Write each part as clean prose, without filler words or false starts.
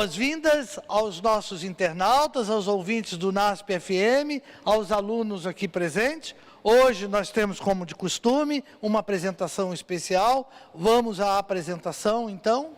boas-vindas aos nossos internautas, aos ouvintes do NASP FM, aos alunos aqui presentes. Hoje nós temos, como de costume, uma apresentação especial. Vamos à apresentação, então.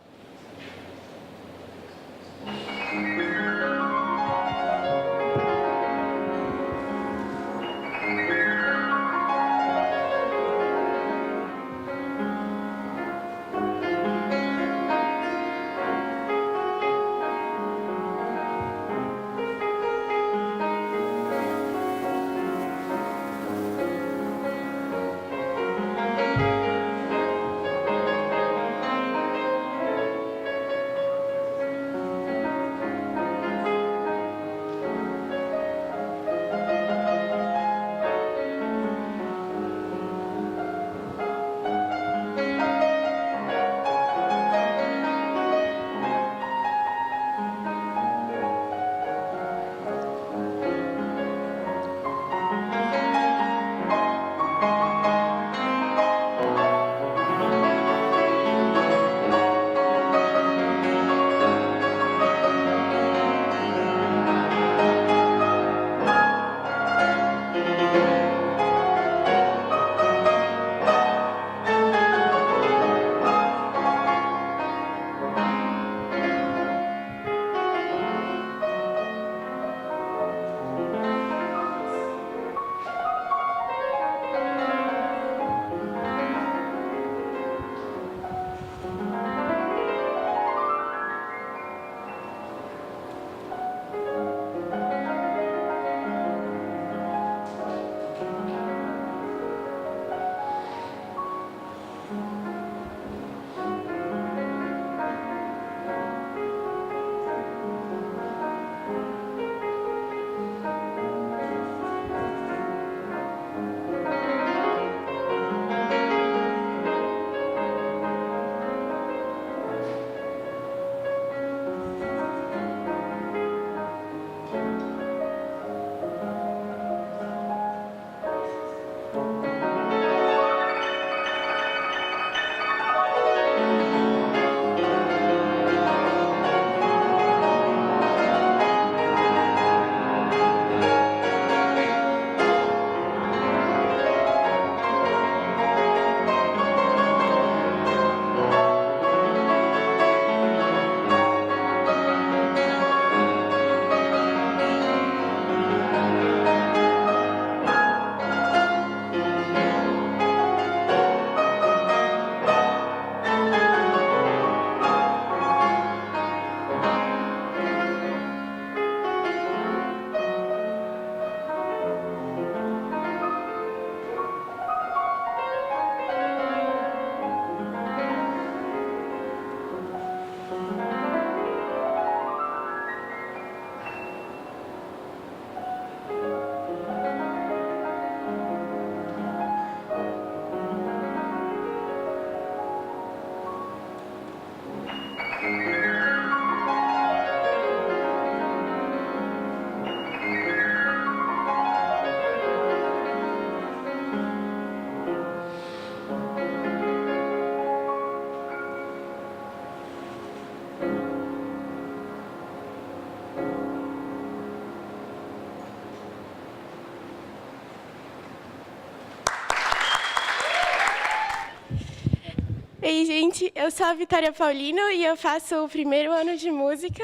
Oi, gente, eu sou a Vitória Paulino e eu faço o primeiro ano de música.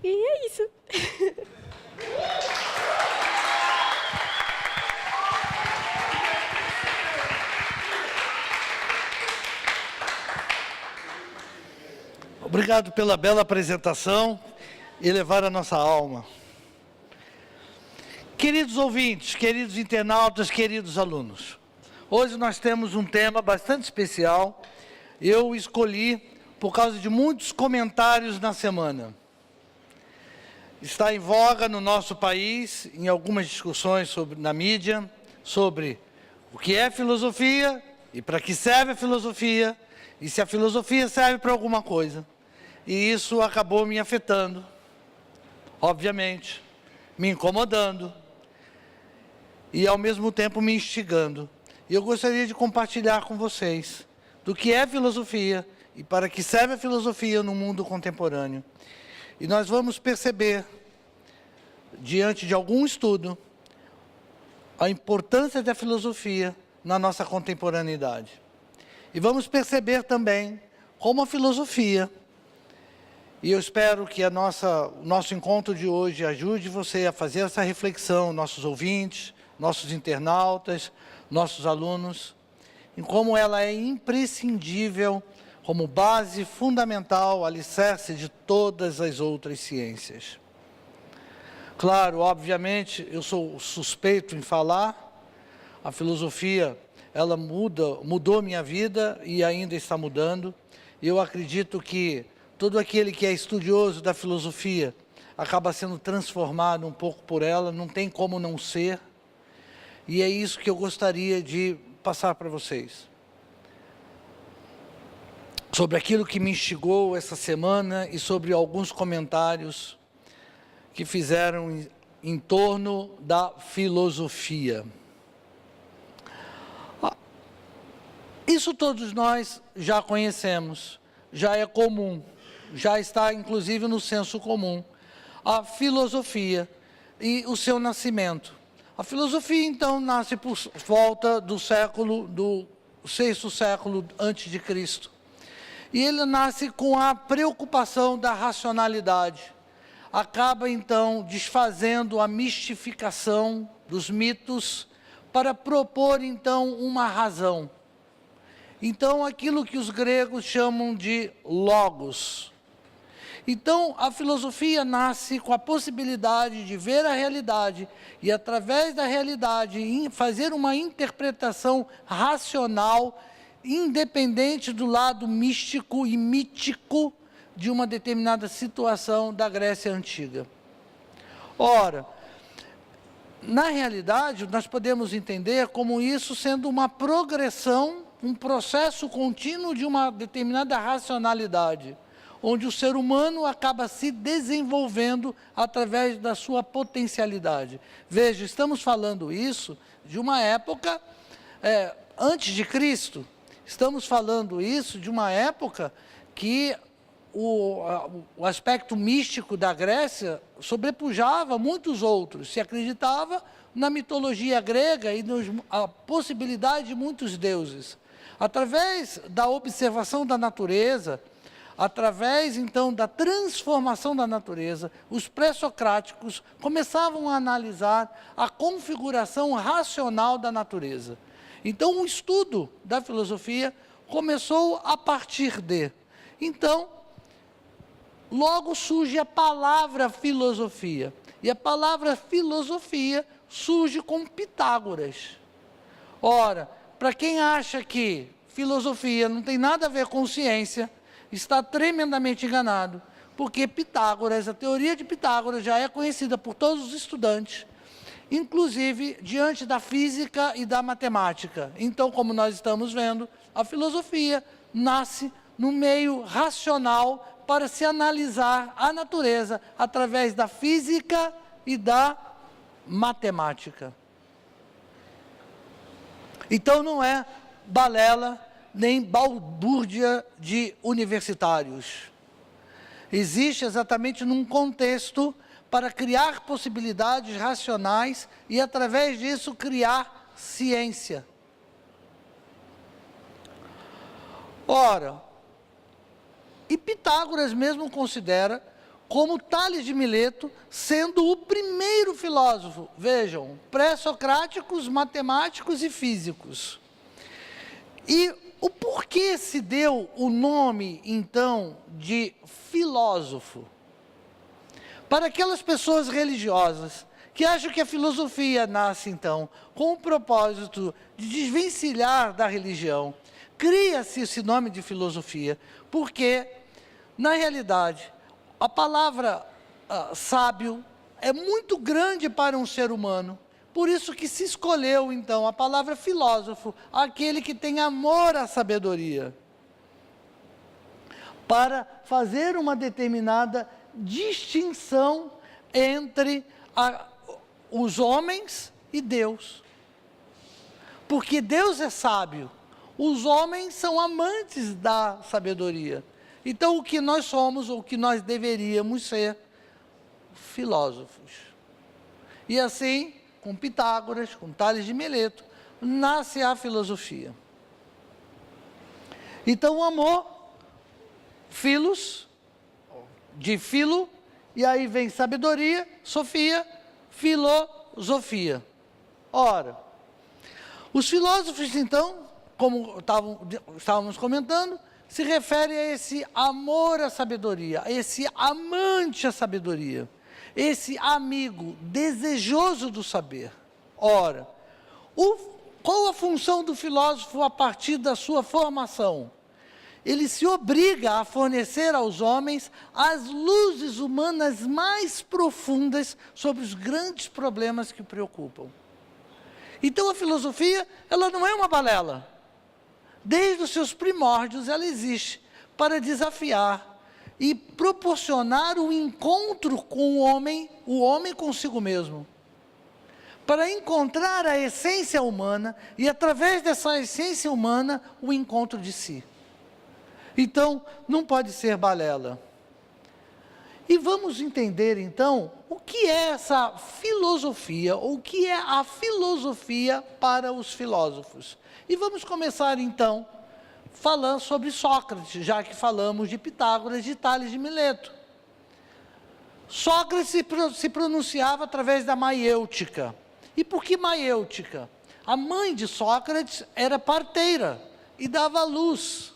E é isso. Obrigado pela bela apresentação e levar a nossa alma. Queridos ouvintes, queridos internautas, queridos alunos, hoje nós temos um tema bastante especial. Eu escolhi por causa de muitos comentários na semana. Está em voga no nosso país, em algumas discussões na mídia, sobre o que é filosofia e para que serve a filosofia, e se a filosofia serve para alguma coisa. E isso acabou me afetando, obviamente, me incomodando e, ao mesmo tempo, me instigando. E eu gostaria de compartilhar com vocês do que é filosofia e para que serve a filosofia no mundo contemporâneo. E nós vamos perceber, diante de algum estudo, a importância da filosofia na nossa contemporaneidade. E vamos perceber também como a filosofia, e eu espero que o nosso encontro de hoje ajude você a fazer essa reflexão, nossos ouvintes, nossos internautas, nossos alunos, em como ela é imprescindível como base fundamental, alicerce de todas as outras ciências. Claro, obviamente, eu sou suspeito em falar, a filosofia, ela mudou minha vida e ainda está mudando. Eu acredito que todo aquele que é estudioso da filosofia acaba sendo transformado um pouco por ela, não tem como não ser. E é isso que eu gostaria de passar para vocês. Sobre aquilo que me instigou essa semana e sobre alguns comentários que fizeram em torno da filosofia. Isso todos nós já conhecemos, já é comum, já está inclusive no senso comum. A filosofia e o seu nascimento. A filosofia, então, nasce por volta do sexto século antes de Cristo. E ele nasce com a preocupação da racionalidade. Acaba, então, desfazendo a mistificação dos mitos para propor, então, uma razão. Então, aquilo que os gregos chamam de logos. Então, a filosofia nasce com a possibilidade de ver a realidade e, através da realidade, fazer uma interpretação racional, independente do lado místico e mítico de uma determinada situação da Grécia Antiga. Ora, na realidade, nós podemos entender como isso sendo uma progressão, um processo contínuo de uma determinada racionalidade, onde o ser humano acaba se desenvolvendo através da sua potencialidade. Veja, estamos falando isso de uma época antes de Cristo. Estamos falando isso de uma época que o aspecto místico da Grécia sobrepujava muitos outros. Se acreditava na mitologia grega e na possibilidade de muitos deuses. Através da observação da natureza, através, então, da transformação da natureza, os pré-socráticos começavam a analisar a configuração racional da natureza. Então, o estudo da filosofia começou a partir de. Então, logo surge a palavra filosofia. E a palavra filosofia surge com Pitágoras. Ora, para quem acha que filosofia não tem nada a ver com ciência, está tremendamente enganado, porque Pitágoras, a teoria de Pitágoras já é conhecida por todos os estudantes, inclusive diante da física e da matemática. Então, como nós estamos vendo, a filosofia nasce no meio racional para se analisar a natureza através da física e da matemática. Então, não é balela nem balbúrdia de universitários. Existe exatamente num contexto para criar possibilidades racionais e, através disso, criar ciência. Ora, e Pitágoras mesmo considera como Tales de Mileto sendo o primeiro filósofo, vejam, pré-socráticos, matemáticos e físicos. E o porquê se deu o nome, então, de filósofo? Para aquelas pessoas religiosas que acham que a filosofia nasce, então, com o propósito de desvencilhar da religião, cria-se esse nome de filosofia, porque, na realidade, a palavra sábio é muito grande para um ser humano, por isso que se escolheu, então, a palavra filósofo, aquele que tem amor à sabedoria, para fazer uma determinada distinção entre os homens e Deus. Porque Deus é sábio, os homens são amantes da sabedoria. Então, o que nós somos, ou o que nós deveríamos ser, filósofos. E assim, com Pitágoras, com Tales de Mileto, nasce a filosofia. Então, o amor, filos, de filo, e aí vem sabedoria, sofia, filosofia. Ora, os filósofos, então, como estávamos comentando, se refere a esse amor à sabedoria, a esse amante à sabedoria, esse amigo desejoso do saber. Ora, qual a função do filósofo a partir da sua formação? Ele se obriga a fornecer aos homens as luzes humanas mais profundas sobre os grandes problemas que o preocupam. Então a filosofia, ela não é uma balela. Desde os seus primórdios ela existe para desafiar e proporcionar o encontro com o homem consigo mesmo. Para encontrar a essência humana e através dessa essência humana o encontro de si. Então, não pode ser balela. E vamos entender, então, o que é essa filosofia, ou o que é a filosofia para os filósofos. E vamos começar, então, falando sobre Sócrates, já que falamos de Pitágoras e de Tales de Mileto. Sócrates se pronunciava através da maiêutica. E por que maiêutica? A mãe de Sócrates era parteira e dava à luz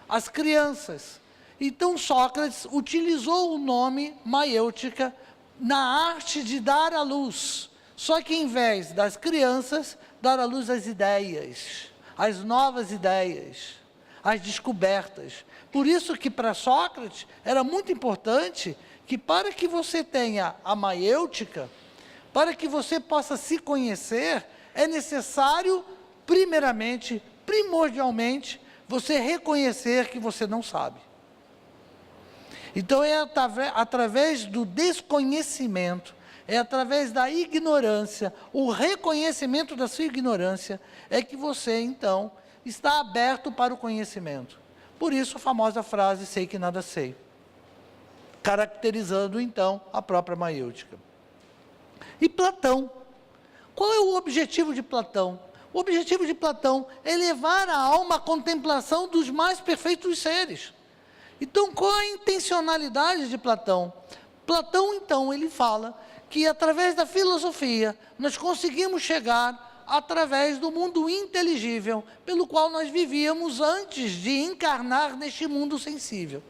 às crianças. Então Sócrates utilizou o nome maiêutica na arte de dar à luz. Só que em vez das crianças, dar à luz as ideias, as novas ideias, as descobertas. Por isso que para Sócrates era muito importante que para que você tenha a maiêutica, para que você possa se conhecer, é necessário, primeiramente, primordialmente, você reconhecer que você não sabe. Então é através do desconhecimento, é através da ignorância, o reconhecimento da sua ignorância, é que você, então, está aberto para o conhecimento. Por isso a famosa frase, sei que nada sei, caracterizando, então, a própria maiêutica. E Platão, qual é o objetivo de Platão? O objetivo de Platão é levar a alma à contemplação dos mais perfeitos seres. Então, qual é a intencionalidade de Platão? Platão, então, ele fala que através da filosofia, nós conseguimos chegar através do mundo inteligível, pelo qual nós vivíamos antes de encarnar neste mundo sensível.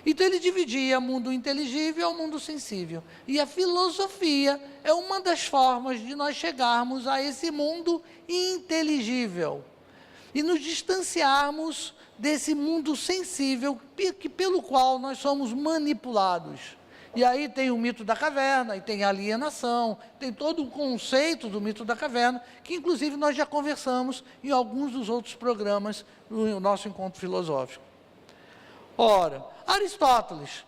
Então ele dividia o mundo inteligível ao mundo sensível. E a filosofia é uma das formas de nós chegarmos a esse mundo inteligível. E nos distanciarmos desse mundo sensível, pelo qual nós somos manipulados. E aí tem o mito da caverna, e tem a alienação, tem todo o conceito do mito da caverna, que inclusive nós já conversamos em alguns dos outros programas do nosso encontro filosófico. Ora, Aristóteles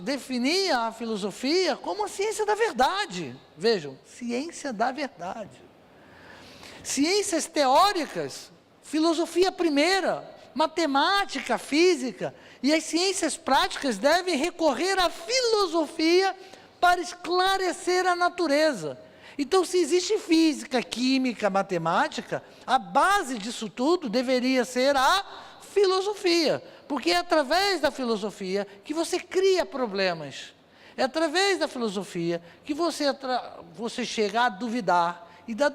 definia a filosofia como a ciência da verdade. Vejam, ciência da verdade. Ciências teóricas, filosofia primeira, matemática, física, e as ciências práticas devem recorrer à filosofia para esclarecer a natureza. Então, se existe física, química, matemática, a base disso tudo deveria ser a filosofia, porque é através da filosofia que você cria problemas. É através da filosofia que você chega a duvidar, e da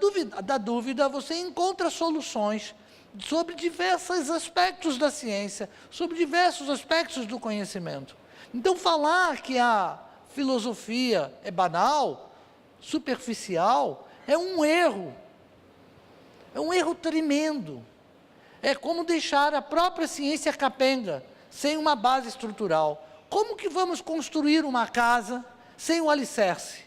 dúvida você encontra soluções sobre diversos aspectos da ciência, sobre diversos aspectos do conhecimento. Então, falar que a filosofia é banal, superficial, é um erro tremendo. É como deixar a própria ciência capenga, sem uma base estrutural. Como que vamos construir uma casa sem o alicerce?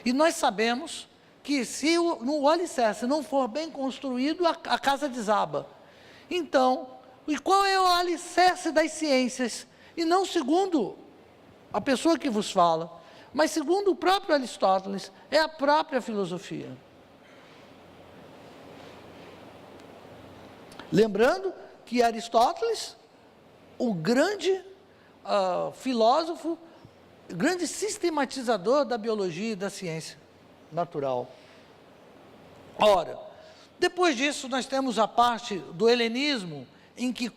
E nós sabemos que se o alicerce não for bem construído, a casa desaba. Então, e qual é o alicerce das ciências? E não segundo a pessoa que vos fala, mas segundo o próprio Aristóteles, é a própria filosofia. Lembrando que Aristóteles, o grande filósofo, grande sistematizador da biologia e da ciência natural. Ora, depois disso nós temos a parte do helenismo, em que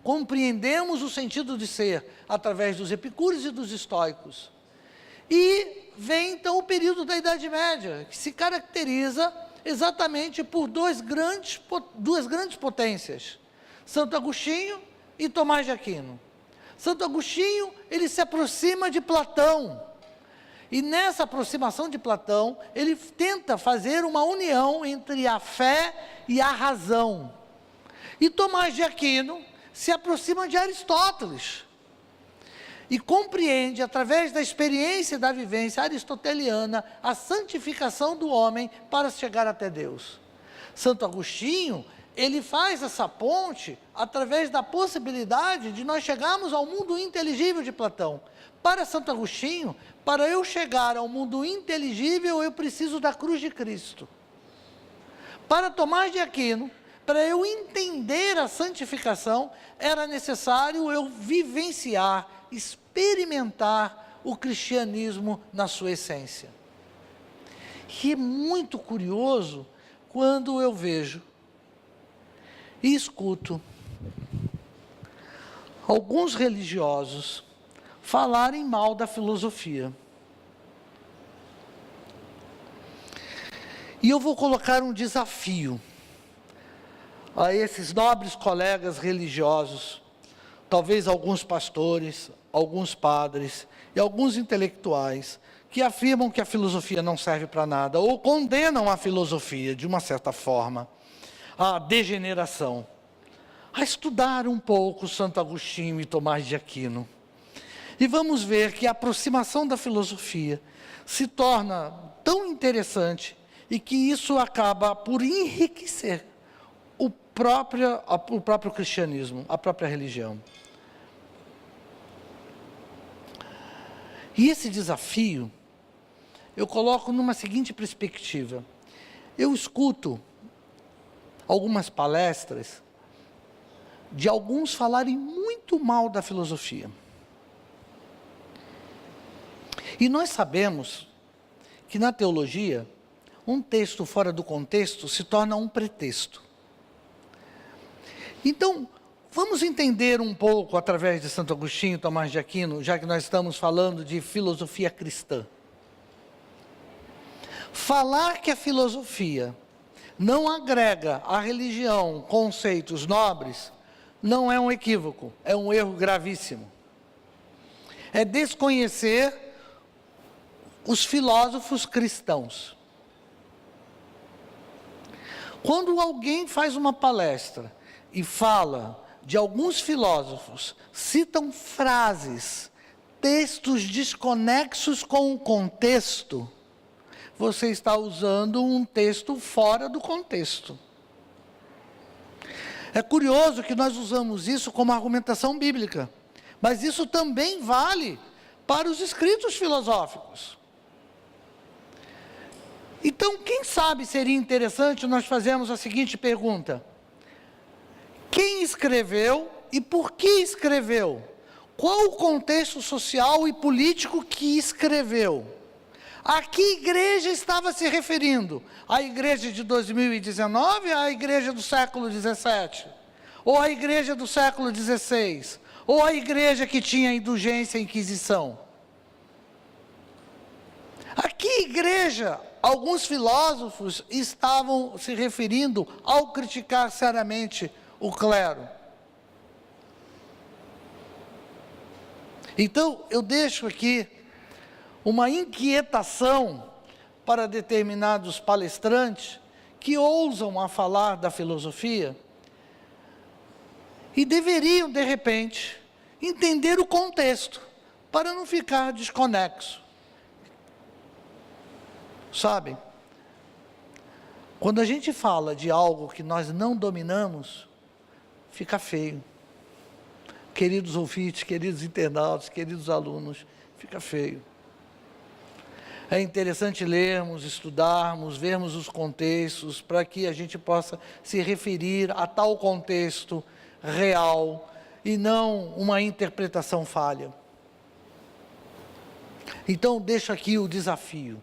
compreendemos o sentido de ser através dos epicúreos e dos estoicos. E vem então o período da Idade Média, que se caracteriza exatamente por duas grandes potências, Santo Agostinho e Tomás de Aquino. Santo Agostinho, ele se aproxima de Platão, e nessa aproximação de Platão, ele tenta fazer uma união entre a fé e a razão. E Tomás de Aquino se aproxima de Aristóteles, e compreende, através da experiência e da vivência aristoteliana, a santificação do homem para chegar até Deus. Santo Agostinho, ele faz essa ponte através da possibilidade de nós chegarmos ao mundo inteligível de Platão. Para Santo Agostinho, para eu chegar ao mundo inteligível, eu preciso da cruz de Cristo. Para Tomás de Aquino, para eu entender a santificação, era necessário eu vivenciar, experimentar o cristianismo na sua essência. E é muito curioso quando eu vejo e escuto alguns religiosos falarem mal da filosofia. E eu vou colocar um desafio a esses nobres colegas religiosos, talvez alguns pastores, alguns padres e alguns intelectuais, que afirmam que a filosofia não serve para nada, ou condenam a filosofia, de uma certa forma, a degeneração, a estudar um pouco Santo Agostinho e Tomás de Aquino. E vamos ver que a aproximação da filosofia se torna tão interessante e que isso acaba por enriquecer o próprio cristianismo, a própria religião. E esse desafio eu coloco numa seguinte perspectiva. Eu escuto algumas palestras de alguns falarem muito mal da filosofia. E nós sabemos que na teologia, um texto fora do contexto se torna um pretexto. Então, vamos entender um pouco, através de Santo Agostinho e Tomás de Aquino, já que nós estamos falando de filosofia cristã. Falar que a filosofia não agrega à religião conceitos nobres, não é um equívoco, é um erro gravíssimo. É desconhecer os filósofos cristãos. Quando alguém faz uma palestra e fala de alguns filósofos, citam frases, textos desconexos com o contexto, você está usando um texto fora do contexto. É curioso que nós usamos isso como argumentação bíblica, mas isso também vale para os escritos filosóficos. Então, quem sabe seria interessante nós fazermos a seguinte pergunta: quem escreveu e por que escreveu? Qual o contexto social e político que escreveu? A que igreja estava se referindo? A igreja de 2019, a igreja do século 17? Ou a igreja do século 16? Ou a igreja que tinha indulgência e inquisição? A que igreja alguns filósofos estavam se referindo ao criticar seriamente o clero? Então, eu deixo aqui uma inquietação para determinados palestrantes que ousam a falar da filosofia e deveriam, de repente, entender o contexto, para não ficar desconexo. Sabe, quando a gente fala de algo que nós não dominamos, fica feio. Queridos ouvintes, queridos internautas, queridos alunos, fica feio. É interessante lermos, estudarmos, vermos os contextos, para que a gente possa se referir a tal contexto real e não uma interpretação falha. Então, deixo aqui o desafio.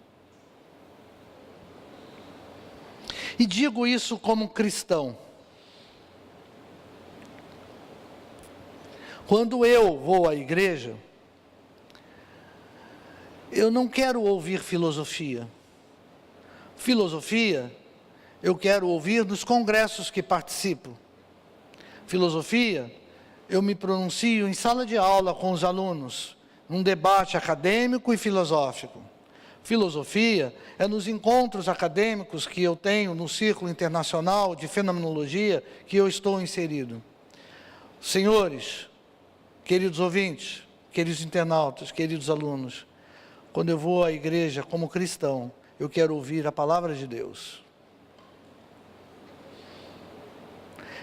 E digo isso como cristão. Quando eu vou à igreja, eu não quero ouvir filosofia. Filosofia, eu quero ouvir nos congressos que participo. Filosofia, eu me pronuncio em sala de aula com os alunos, num debate acadêmico e filosófico. Filosofia é nos encontros acadêmicos que eu tenho no Círculo Internacional de Fenomenologia que eu estou inserido. Senhores, queridos ouvintes, queridos internautas, queridos alunos, quando eu vou à igreja como cristão, eu quero ouvir a palavra de Deus.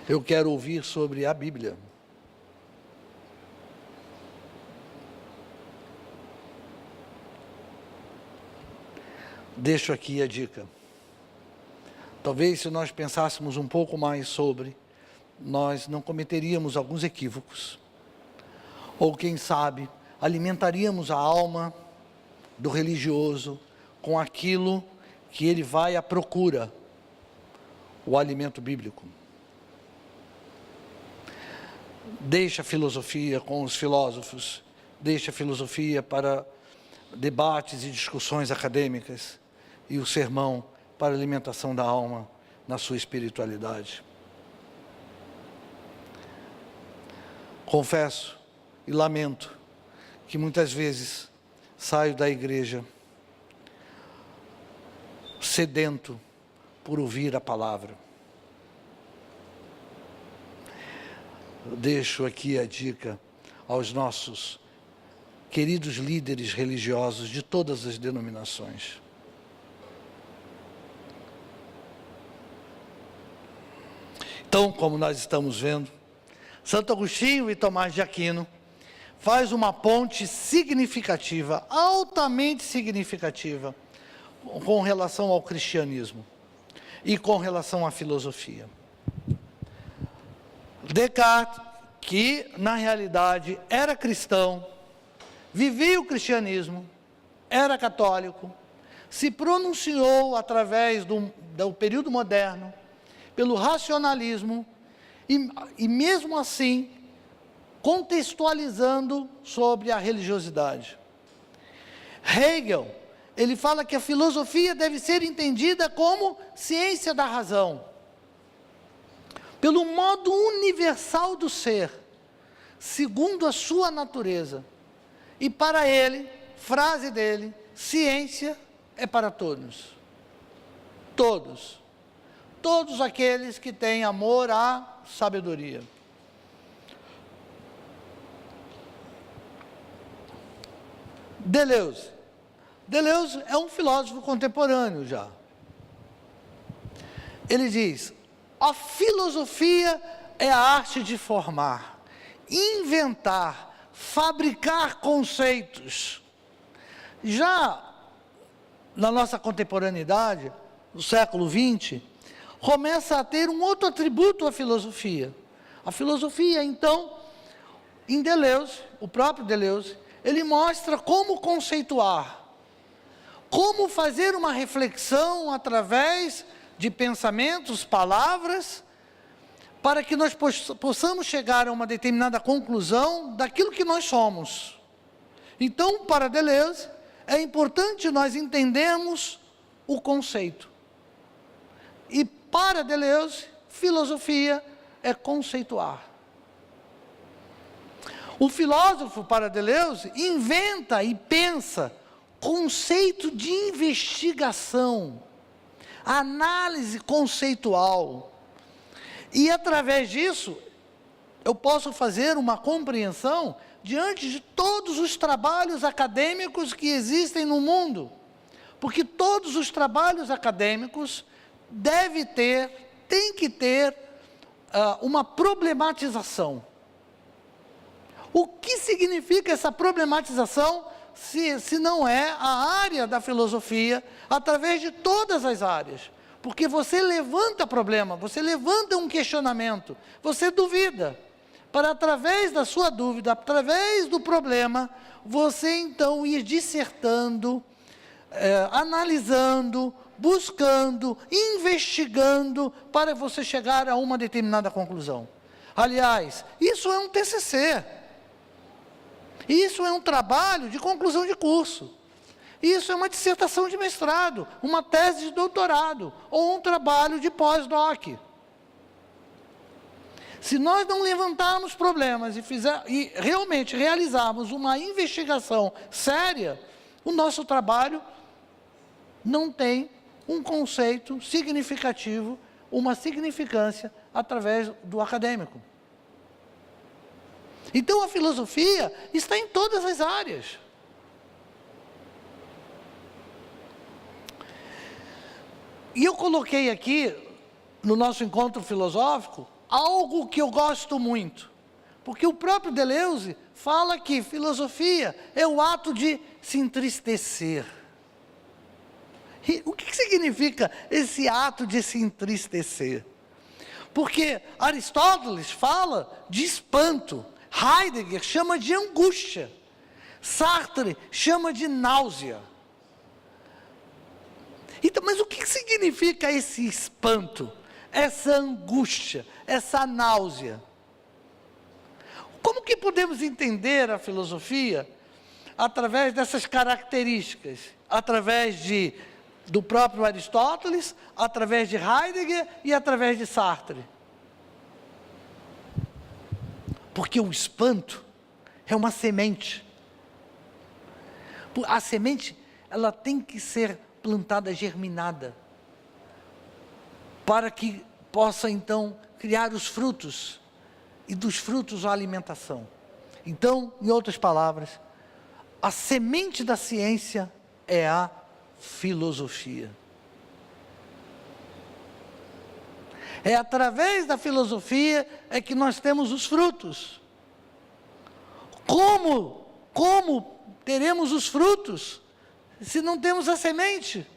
Eu quero ouvir sobre a Bíblia. Deixo aqui a dica. Talvez se nós pensássemos um pouco mais sobre, nós não cometeríamos alguns equívocos. Ou quem sabe, alimentaríamos a alma do religioso com aquilo que ele vai à procura, o alimento bíblico. Deixa a filosofia com os filósofos, deixa a filosofia para debates e discussões acadêmicas, e o sermão para a alimentação da alma na sua espiritualidade. Confesso e lamento que muitas vezes saio da igreja sedento por ouvir a palavra. Deixo aqui a dica aos nossos queridos líderes religiosos de todas as denominações. Então, como nós estamos vendo, Santo Agostinho e Tomás de Aquino faz uma ponte significativa, altamente significativa, com relação ao cristianismo e com relação à filosofia. Descartes, que na realidade era cristão, vivia o cristianismo, era católico, se pronunciou através do período moderno, pelo racionalismo, e mesmo assim, contextualizando sobre a religiosidade. Hegel, ele fala que a filosofia deve ser entendida como ciência da razão, pelo modo universal do ser, segundo a sua natureza. E para ele, frase dele, ciência é para todos. Todos. Todos aqueles que têm amor à sabedoria. Deleuze. Deleuze é um filósofo contemporâneo já. Ele diz: a filosofia é a arte de formar, inventar, fabricar conceitos. Já na nossa contemporaneidade, no século XX, começa a ter um outro atributo à filosofia. A filosofia, então, em Deleuze, o próprio Deleuze, ele mostra como conceituar, como fazer uma reflexão através de pensamentos, palavras, para que nós possamos chegar a uma determinada conclusão daquilo que nós somos. Então, para Deleuze, é importante nós entendermos o conceito. E para Deleuze, filosofia é conceituar. O filósofo, para Deleuze, inventa e pensa conceito de investigação, análise conceitual. E através disso, eu posso fazer uma compreensão diante de todos os trabalhos acadêmicos que existem no mundo. Porque todos os trabalhos acadêmicos tem que ter uma problematização. O que significa essa problematização, se não é a área da filosofia, através de todas as áreas? porque você levanta problema, você levanta um questionamento, você duvida, para através da sua dúvida, através do problema, você então ir dissertando, analisando, buscando, investigando, para você chegar a uma determinada conclusão. Aliás, isso é um TCC, isso é um trabalho de conclusão de curso, isso é uma dissertação de mestrado, uma tese de doutorado, ou um trabalho de pós-doc. Se nós não levantarmos problemas e realmente realizarmos uma investigação séria, o nosso trabalho não tem um conceito significativo, uma significância através do acadêmico. Então a filosofia está em todas as áreas. E eu coloquei aqui, no nosso encontro filosófico, algo que eu gosto muito. Porque o próprio Deleuze fala que filosofia é o ato de se entristecer. E o que significa esse ato de se entristecer? Porque Aristóteles fala de espanto, Heidegger chama de angústia, Sartre chama de náusea. Então, mas o que significa esse espanto, essa angústia, essa náusea? Como que podemos entender a filosofia através dessas características? Através do próprio Aristóteles, através de Heidegger e através de Sartre. Porque o espanto é uma semente. A semente, ela tem que ser plantada, germinada, para que possa então criar os frutos, e dos frutos a alimentação. Então, em outras palavras, a semente da ciência é a filosofia. É através da filosofia é que nós temos os frutos. Como teremos os frutos se não temos a semente?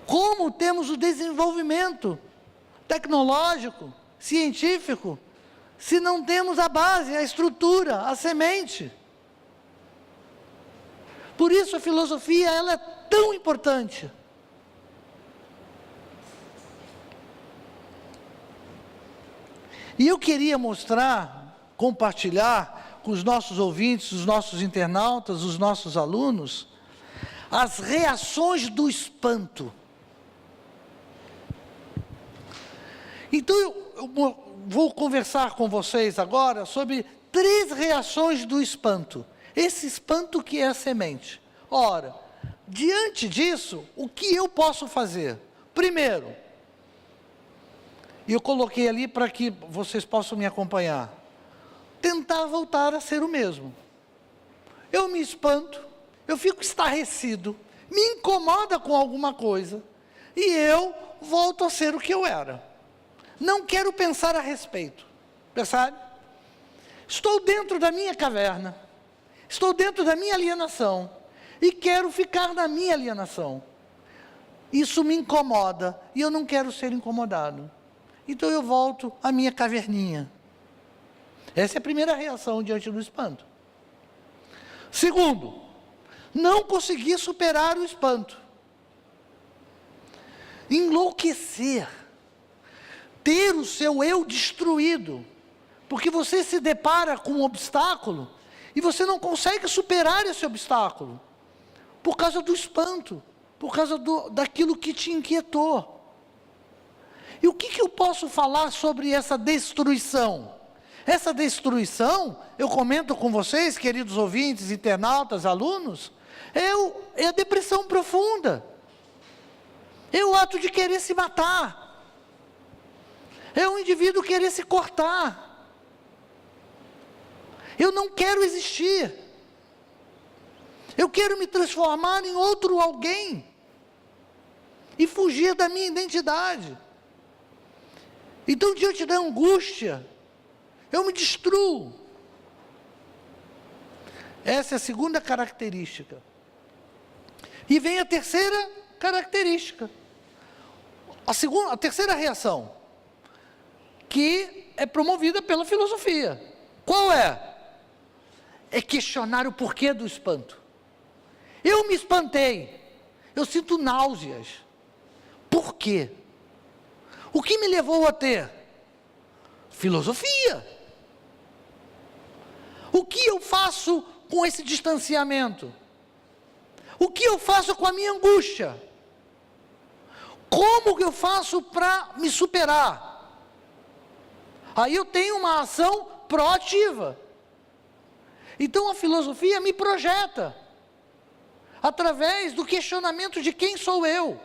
Como temos o desenvolvimento tecnológico, científico, se não temos a base, a estrutura, a semente? Por isso a filosofia, ela é tão importante. E eu queria mostrar, compartilhar com os nossos ouvintes, os nossos internautas, os nossos alunos, as reações do espanto. Então eu vou conversar com vocês agora sobre 3 reações do espanto. Esse espanto que é a semente. Ora, diante disso, o que eu posso fazer? Primeiro, e eu coloquei ali para que vocês possam me acompanhar, tentar voltar a ser o mesmo. Eu me espanto, eu fico estarrecido, me incomoda com alguma coisa, e eu volto a ser o que eu era. Não quero pensar a respeito, percebe? Estou dentro da minha caverna, estou dentro da minha alienação, e quero ficar na minha alienação. Isso me incomoda, e eu não quero ser incomodado. Então eu volto à minha caverninha. Essa é a primeira reação diante do espanto. Segundo, não conseguir superar o espanto. Enlouquecer. Ter o seu eu destruído. Porque você se depara com um obstáculo e você não consegue superar esse obstáculo. Por causa do espanto. Por causa daquilo que te inquietou. E o que eu posso falar sobre essa destruição? Essa destruição, eu comento com vocês, queridos ouvintes, internautas, alunos, é a depressão profunda. É o ato de querer se matar. É o indivíduo querer se cortar. Eu não quero existir. Eu quero me transformar em outro alguém. E fugir da minha identidade. Então, diante da angústia, eu me destruo. Essa é a segunda característica. E vem a terceira característica. A terceira reação, que é promovida pela filosofia. Qual é? É questionar o porquê do espanto. Eu me espantei, eu sinto náuseas. Por quê? O que me levou a ter? Filosofia. O que eu faço com esse distanciamento? O que eu faço com a minha angústia? Como que eu faço para me superar? Aí eu tenho uma ação proativa. Então a filosofia me projeta, através do questionamento de quem sou eu,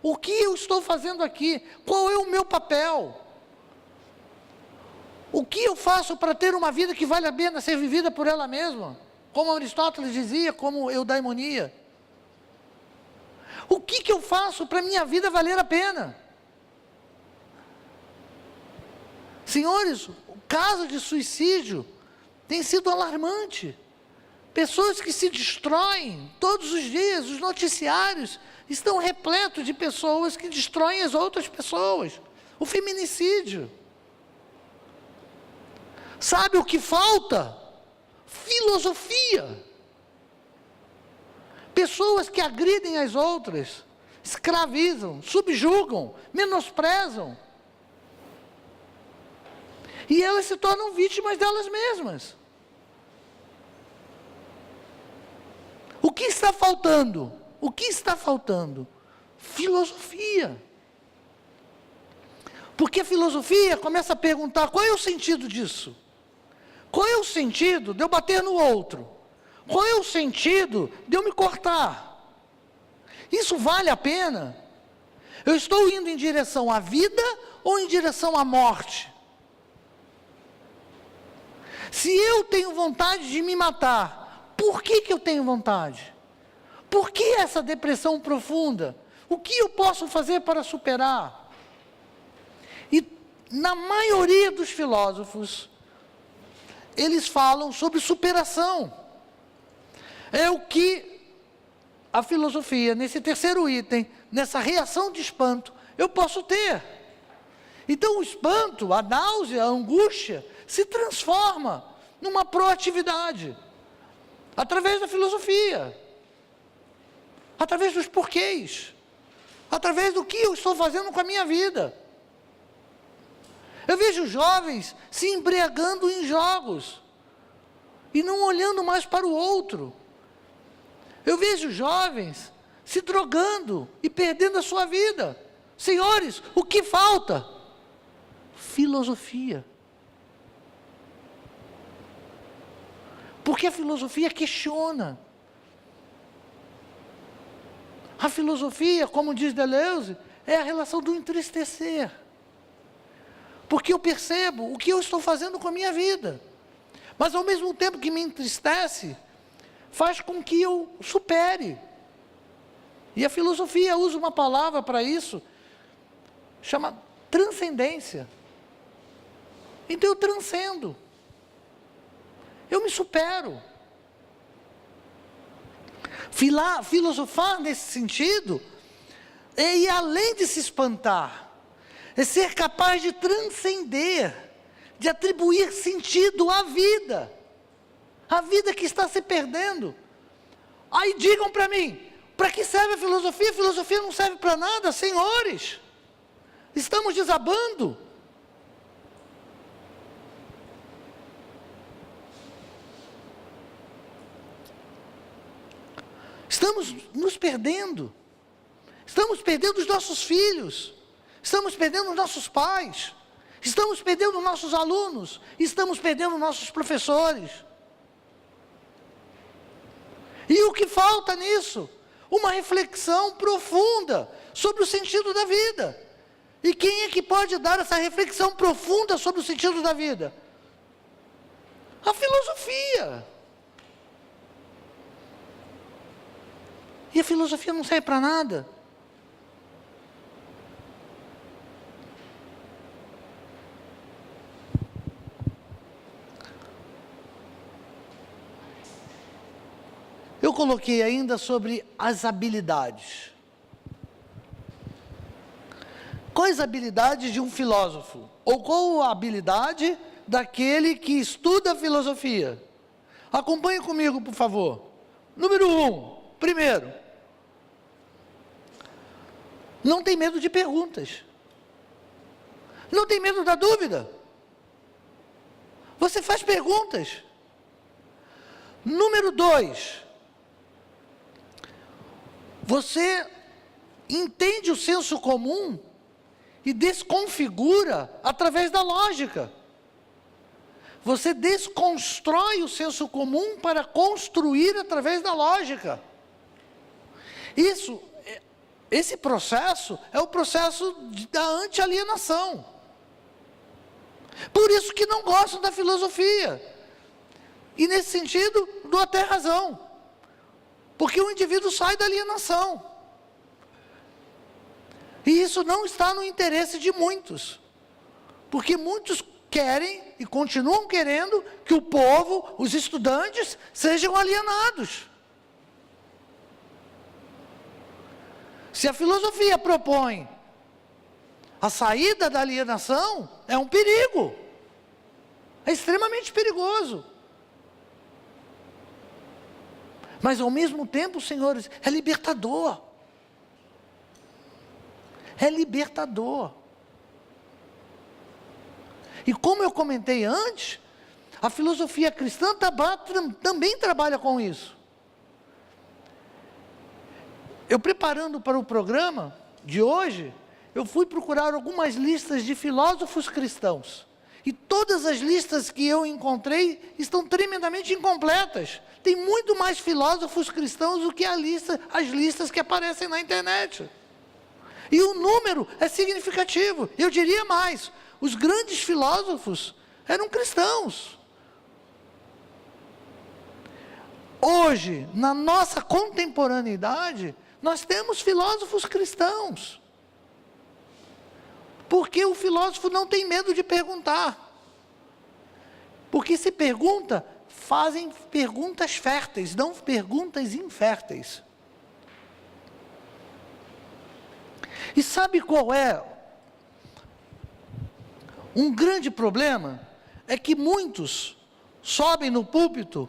o que eu estou fazendo aqui, qual é o meu papel, o que eu faço para ter uma vida que vale a pena ser vivida por ela mesma, como Aristóteles dizia, como eudaimonia. O que eu faço para minha vida valer a pena? Senhores, o caso de suicídio tem sido alarmante. Pessoas que se destroem todos os dias, os noticiários estão repletos de pessoas que destroem as outras pessoas. O feminicídio. Sabe o que falta? Filosofia. Pessoas que agridem as outras, escravizam, subjugam, menosprezam. E elas se tornam vítimas delas mesmas. O que está faltando? O que está faltando? Filosofia. Porque a filosofia começa a perguntar: qual é o sentido disso? Qual é o sentido de eu bater no outro? Qual é o sentido de eu me cortar? Isso vale a pena? Eu estou indo em direção à vida ou em direção à morte? Se eu tenho vontade de me matar, por que eu tenho vontade? Por que essa depressão profunda? O que eu posso fazer para superar? E na maioria dos filósofos, eles falam sobre superação. É o que a filosofia, nesse terceiro item, nessa reação de espanto, eu posso ter. Então o espanto, a náusea, a angústia, se transforma numa proatividade, através da filosofia, através dos porquês, através do que eu estou fazendo com a minha vida. Eu vejo jovens se embriagando em jogos, e não olhando mais para o outro. Eu vejo jovens se drogando e perdendo a sua vida. Senhores, o que falta? Filosofia. Porque a filosofia questiona. A filosofia, como diz Deleuze, é a relação do entristecer. Porque eu percebo o que eu estou fazendo com a minha vida. Mas ao mesmo tempo que me entristece, faz com que eu supere. E a filosofia usa uma palavra para isso, chama transcendência. Então eu transcendo. Eu me supero. Filosofar nesse sentido é ir além de se espantar, é ser capaz de transcender, de atribuir sentido à vida, a vida que está se perdendo. Aí digam para mim, para que serve a filosofia? A filosofia não serve para nada, senhores. Estamos desabando. Estamos nos perdendo. Estamos perdendo os nossos filhos. Estamos perdendo os nossos pais. Estamos perdendo nossos alunos. Estamos perdendo nossos professores. E o que falta nisso? Uma reflexão profunda sobre o sentido da vida. E quem é que pode dar essa reflexão profunda sobre o sentido da vida? A filosofia. E a filosofia não serve para nada. Eu coloquei ainda sobre as habilidades. Quais habilidades de um filósofo? Ou qual a habilidade daquele que estuda filosofia? Acompanhe comigo, por favor. Número 1, primeiro, não tem medo de perguntas. Não tem medo da dúvida. Você faz perguntas. Número 2, você entende o senso comum e desconfigura através da lógica. Você desconstrói o senso comum para construir através da lógica. Esse processo é o processo da anti-alienação. Por isso que não gostam da filosofia. E nesse sentido, dou até razão. Porque o indivíduo sai da alienação. E isso não está no interesse de muitos. Porque muitos querem e continuam querendo que o povo, os estudantes, sejam alienados. Se a filosofia propõe a saída da alienação, é um perigo. É extremamente perigoso. Mas ao mesmo tempo, senhores, é libertador. É libertador. E como eu comentei antes, a filosofia cristã também trabalha com isso. Eu preparando para o programa de hoje, eu fui procurar algumas listas de filósofos cristãos. E todas as listas que eu encontrei estão tremendamente incompletas. Tem muito mais filósofos cristãos do que as listas que aparecem na internet. E o número é significativo. Eu diria mais, os grandes filósofos eram cristãos. Hoje, na nossa contemporaneidade, nós temos filósofos cristãos. Porque o filósofo não tem medo de perguntar. Porque se pergunta, fazem perguntas férteis, não perguntas inférteis. E sabe qual é um grande problema? É que muitos sobem no púlpito,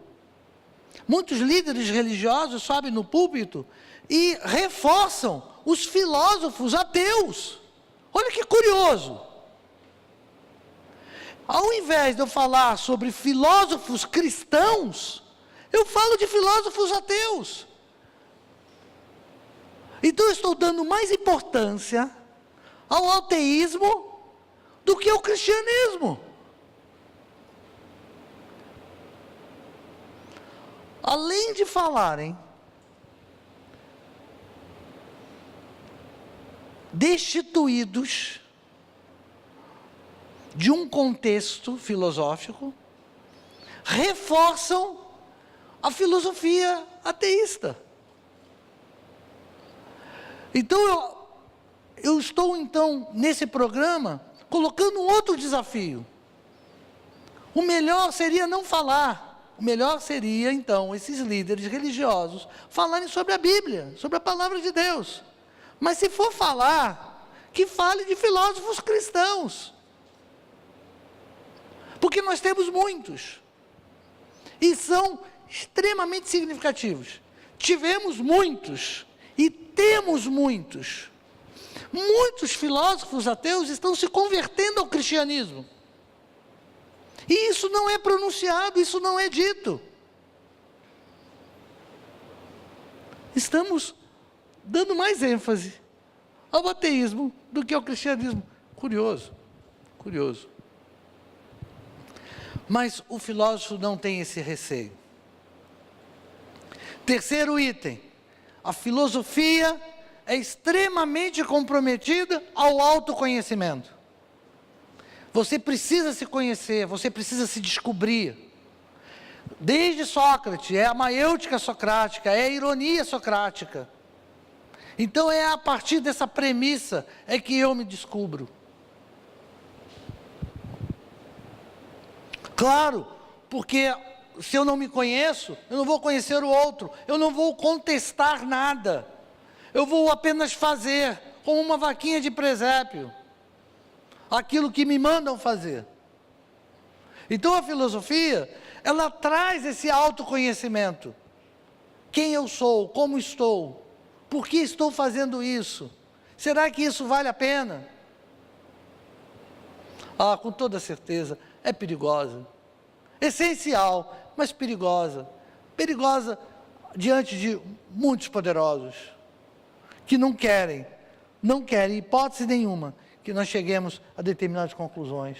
muitos líderes religiosos sobem no púlpito e reforçam os filósofos ateus. Olha que curioso. Ao invés de eu falar sobre filósofos cristãos, eu falo de filósofos ateus. Então eu estou dando mais importância ao ateísmo do que ao cristianismo. Além de falarem destituídos de um contexto filosófico, reforçam a filosofia ateísta. Então, eu estou, nesse programa, colocando um outro desafio. O melhor seria não falar. O melhor seria, esses líderes religiosos falarem sobre a Bíblia, sobre a palavra de Deus. Mas se for falar, que fale de filósofos cristãos. Porque nós temos muitos. E são extremamente significativos. Tivemos muitos. E temos muitos. Muitos filósofos ateus estão se convertendo ao cristianismo. E isso não é pronunciado, isso não é dito. Estamos dando mais ênfase ao ateísmo do que ao cristianismo. Curioso, curioso. Mas o filósofo não tem esse receio. Terceiro item, a filosofia é extremamente comprometida ao autoconhecimento. Você precisa se conhecer, você precisa se descobrir. Desde Sócrates, é a maêutica socrática, é a ironia socrática. Então é a partir dessa premissa é que eu me descubro. Claro, porque se eu não me conheço, eu não vou conhecer o outro, eu não vou contestar nada. Eu vou apenas fazer como uma vaquinha de presépio. aquilo que me mandam fazer. Então a filosofia, ela traz esse autoconhecimento. Quem eu sou, como estou, por que estou fazendo isso? Será que isso vale a pena? Ah, com toda certeza, é perigosa. Essencial, mas perigosa. Perigosa diante de muitos poderosos, que não querem, hipótese nenhuma, que nós cheguemos a determinadas conclusões.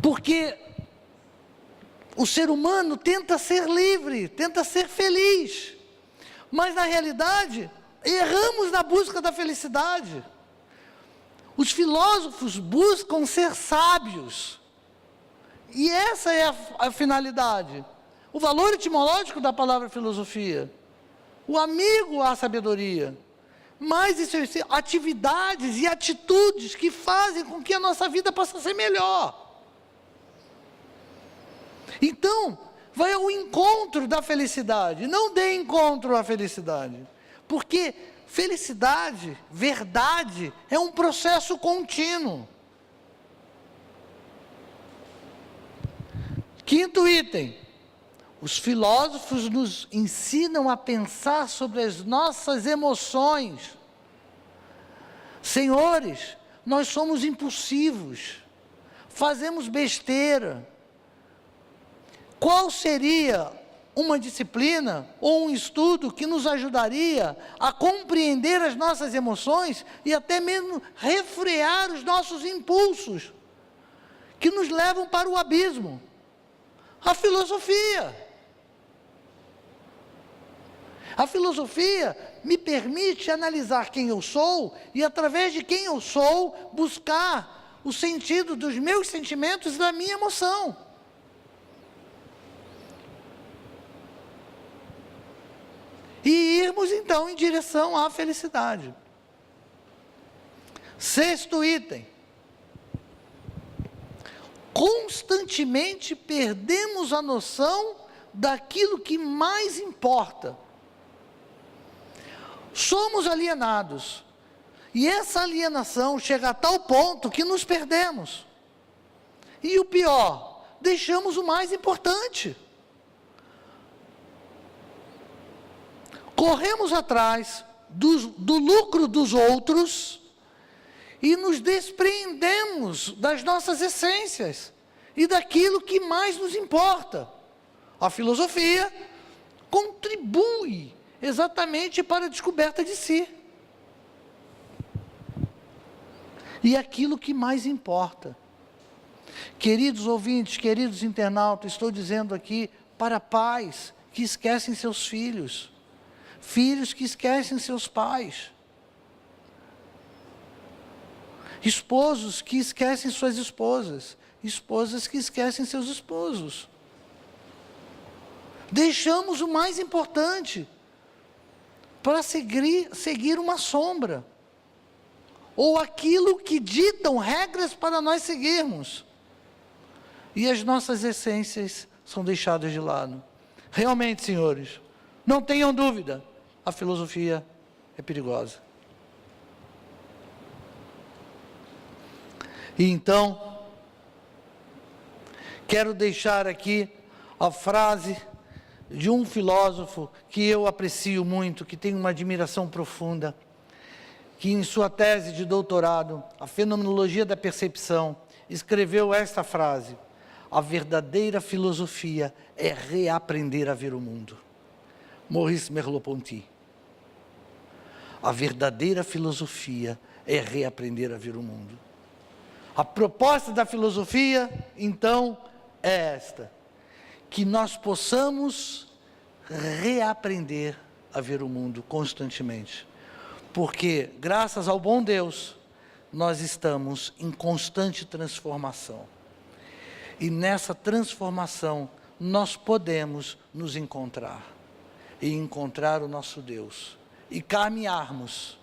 Porque o ser humano tenta ser livre, tenta ser feliz, mas na realidade, erramos na busca da felicidade. Os filósofos buscam ser sábios, e essa é a finalidade, o valor etimológico da palavra filosofia, o amigo à sabedoria, mas isso são atividades e atitudes que fazem com que a nossa vida possa ser melhor. Então, vai ao encontro da felicidade, não dê encontro à felicidade, porque felicidade, verdade, é um processo contínuo. Quinto item, os filósofos nos ensinam a pensar sobre as nossas emoções. Senhores, nós somos impulsivos, fazemos besteira. Qual seria uma disciplina ou um estudo que nos ajudaria a compreender as nossas emoções e até mesmo refrear os nossos impulsos, que nos levam para o abismo? A filosofia. A filosofia me permite analisar quem eu sou e, através de quem eu sou, buscar o sentido dos meus sentimentos e da minha emoção. E irmos então em direção à felicidade. Sexto item. Constantemente perdemos a noção daquilo que mais importa. Somos alienados. E essa alienação chega a tal ponto que nos perdemos. E o pior, deixamos o mais importante. Corremos atrás do lucro dos outros e nos despreendemos das nossas essências e daquilo que mais nos importa. A filosofia contribui exatamente para a descoberta de si. E aquilo que mais importa. Queridos ouvintes, queridos internautas, estou dizendo aqui para pais que esquecem seus filhos, filhos que esquecem seus pais, esposos que esquecem suas esposas, esposas que esquecem seus esposos. Deixamos o mais importante para seguir uma sombra, ou aquilo que ditam regras para nós seguirmos, e as nossas essências são deixadas de lado. Realmente, senhores, não tenham dúvida, a filosofia é perigosa. E então, quero deixar aqui a frase de um filósofo que eu aprecio muito, que tenho uma admiração profunda, que em sua tese de doutorado, A Fenomenologia da Percepção, escreveu esta frase: a verdadeira filosofia é reaprender a ver o mundo. Maurice Merleau-Ponty. A verdadeira filosofia é reaprender a ver o mundo. A proposta da filosofia, então, é esta: que nós possamos reaprender a ver o mundo constantemente. Porque, graças ao bom Deus, nós estamos em constante transformação. E nessa transformação, nós podemos nos encontrar. E encontrar o nosso Deus. E caminharmos,